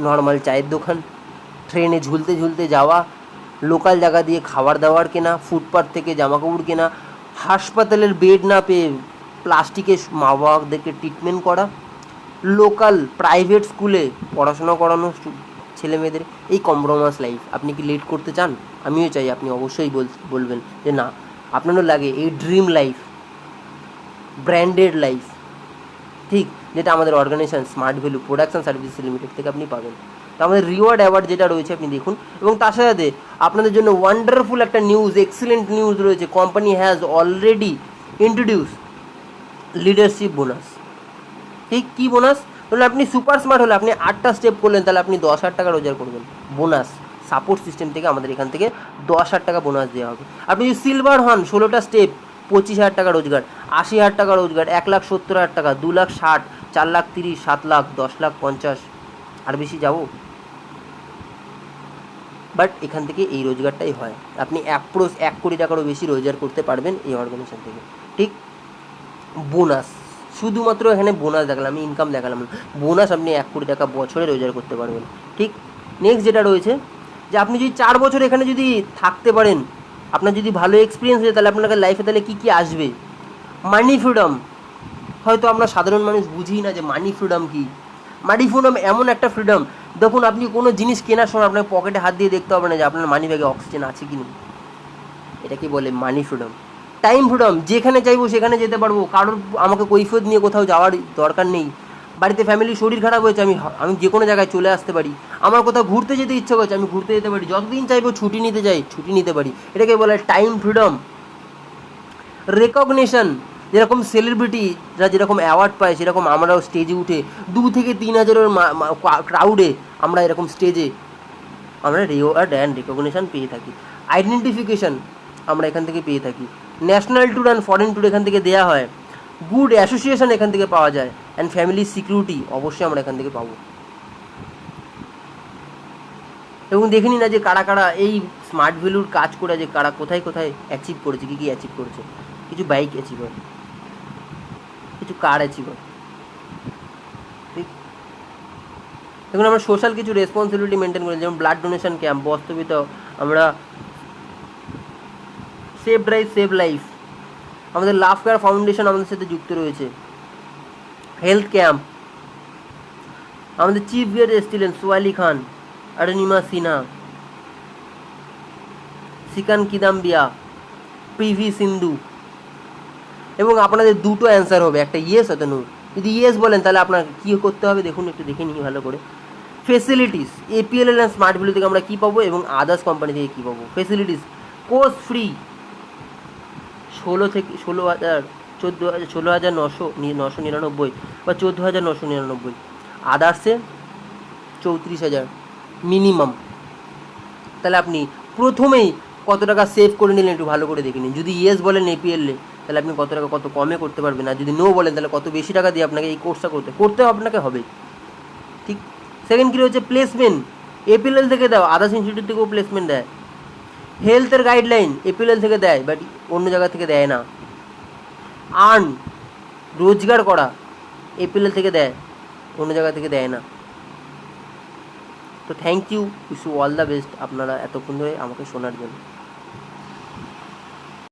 নর্মাল চায়ের দোকান, ট্রেনে ঝুলতে ঝুলতে যাওয়া, লোকাল জায়গা দিয়ে খাবার দাবার কেনা, ফুটপাথ থেকে জামাকাপড় কেনা, হাসপাতালের বেড না পেয়ে প্লাস্টিকে মা বাবাদেরকে ট্রিটমেন্ট করা, লোকাল প্রাইভেট স্কুলে পড়াশোনা করানো ছেলে মেয়েদের, এই কম্প্রোমাইজ লাইফ আপনি কি লিড করতে চান? আমিও চাই। আপনি অবশ্যই বলবেন যে না, আপনারও লাগে এই ড্রিম লাইফ, ব্র্যান্ডেড লাইফ, ঠিক, যেটা আমাদের organisation smart value production services limited থেকে আপনি পাবেন। তো আমাদের রিওয়ার্ড অ্যাওয়ার্ড যেটা রয়েছে আপনি দেখুন, এবং তার সাথে আপনাদের জন্য ওয়ান্ডারফুল একটা নিউজ, এক্সিলেন্ট নিউজ রয়েছে। Company has already introduce leadership bonus. ঠিক, কী বোনাস? তাহলে আপনি সুপার স্মার্ট হলে, আপনি 8টা স্টেপ করলেন, তাহলে আপনি 10,000 টাকা রোজগার করবেন বোনাস। সাপোর্ট সিস্টেম থেকে আমাদের এখান থেকে 10,000 টাকা বোনাস দেওয়া হবে। আপনি যদি সিলভার হন, 16টা স্টেপ, 25,000 টাকা রোজগার, 80,000 টাকা রোজগার, 1,70,000 টাকা, 2,60,000, 4,30,000, 7,00,000, 10,50,000, আর বেশি যাবো? বাট এখান থেকে এই রোজগারটাই হয়। আপনি 1 কোটি টাকারও বেশি রোজগার করতে পারবেন এই অর্গানাইজেশন থেকে। ঠিক, বোনাস, শুধুমাত্র এখানে বোনাস দেখালাম, আমি ইনকাম দেখালাম না, বোনাস আপনি 1 কোটি টাকা বছরে রোজগার করতে পারবেন। ঠিক, নেক্সট যেটা রয়েছে যে আপনি যদি 4 বছর এখানে যদি থাকতে পারেন, আপনার যদি ভালো এক্সপিরিয়েন্স হয়ে, তাহলে আপনার লাইফে তাহলে কী কী আসবে? মানি ফ্রিডম। হয়তো আমরা সাধারণ মানুষ বুঝি না যে মানি ফ্রিডম কী। মানি ফ্রিডম এমন একটা ফ্রিডম, দেখুন আপনি কোনো জিনিস কেনার সময় আপনার পকেটে হাত দিয়ে দেখতে হবে না যে আপনার মানি ব্যাগে অক্সিজেন আছে কি নেই। এটাকে বলে মানি ফ্রিডম। টাইম ফ্রিডম, যেখানে চাইবো সেখানে যেতে পারবো, কারোর আমাকে কৈফিয়ত নিয়ে কোথাও যাওয়ার দরকার নেই। বাড়িতে ফ্যামিলির শরীর খারাপ হয়েছে, আমি যে কোনো জায়গায় চলে আসতে পারি। আমার কোথাও ঘুরতে যেতে ইচ্ছা করছে, আমি ঘুরতে যেতে পারি। যতদিন চাইবো ছুটি নিতে চাই, ছুটি নিতে পারি। এটাকে বলে টাইম ফ্রিডম। রেকগনিশন, যেরকম সেলিব্রিটিরা যেরকম অ্যাওয়ার্ড পায়, সেরকম আমরাও স্টেজে উঠে 2 থেকে 3,000-এর ক্রাউডে আমরা এরকম স্টেজে আমরা রিওয়ার্ড অ্যান্ড রেকগনিশন পেয়ে থাকি। আইডেন্টিফিকেশন আমরা এখান থেকে পেয়ে থাকি। National tour and foreign tour এখান থেকে দেওয়া হয়। গুড অ্যাসোসিয়েশন এখান থেকে পাওয়া যায়। অ্যান্ড ফ্যামিলি সিকিউরিটি অবশ্যই আমরা এখান থেকে পাবো। এবং দেখে নিন না যে কারা কারা এই স্মার্ট ভ্যালুর কাজ করে, যে কারা কোথায় কোথায় অ্যাচিভ করেছে, কী কী অ্যাচিভ করেছে। কিছু বাইক অ্যাচিভার, কিছু কার অ্যাচিভার। ঠিক, দেখুন আমরা সোশ্যাল কিছু রেসপন্সিবিলিটি মেনটেন করি, যেমন ব্লাড ডোনেশন ক্যাম্প, বাস্তবিত আমরা সেভ ড্রাইভ সেভ লাইফ, আমাদের লাভ কেয়ার ফাউন্ডেশন আমাদের সাথে যুক্ত রয়েছে। হেলথ ক্যাম্প, আমাদের চিফ গেস্ট এসেছিলেন সোয়ালি খান, অরুণিমা সিনহা, সিকান কিদাম্বিয়া, পিভি সিন্ধু। এবং আপনাদের দুটো অ্যান্সার হবে, একটা ইয়েস অথবা নো। যদি ইয়েস বলেন তাহলে আপনার কী করতে হবে দেখুন, একটু দেখে নিই ভালো করে। ফেসিলিটিস, এপিএলএল অ্যান্ড স্মার্ট ভ্যালু থেকে আমরা কী পাবো এবং আদার্স কোম্পানি থেকে কী পাবো। ফেসিলিটিস, কোর্স ফ্রি 16,999 বা 14,999। আদার্সে 34,000 মিনিমাম। তাহলে আপনি প্রথমেই কত টাকা সেভ করে নিলেন একটু ভালো করে দেখে নিন। যদি ইয়েস বলেন এপিএলে, তাহলে আপনি কত টাকা কত কমে করতে পারবেন, আর যদি নো বলেন তাহলে কত বেশি টাকা দিয়ে আপনাকে এই কোর্সটা করতে আপনাকে হবে। ঠিক, সেকেন্ড কী হচ্ছে প্লেসমেন্ট, এপিএল থেকে দাও, আদার্স ইনস্টিটিউট থেকেও প্লেসমেন্ট দেয়। হেলথের গাইডলাইন এপিএল থেকে দেয়, বাট অন্য জায়গা থেকে দেয় না। আর্ন, রোজগার করা, এপিএল থেকে দেয়, অন্য জায়গা থেকে দেয় না। তো thank you, wish you all the best আপনারা এতক্ষণ ধরে আমাকে শোনার জন্য।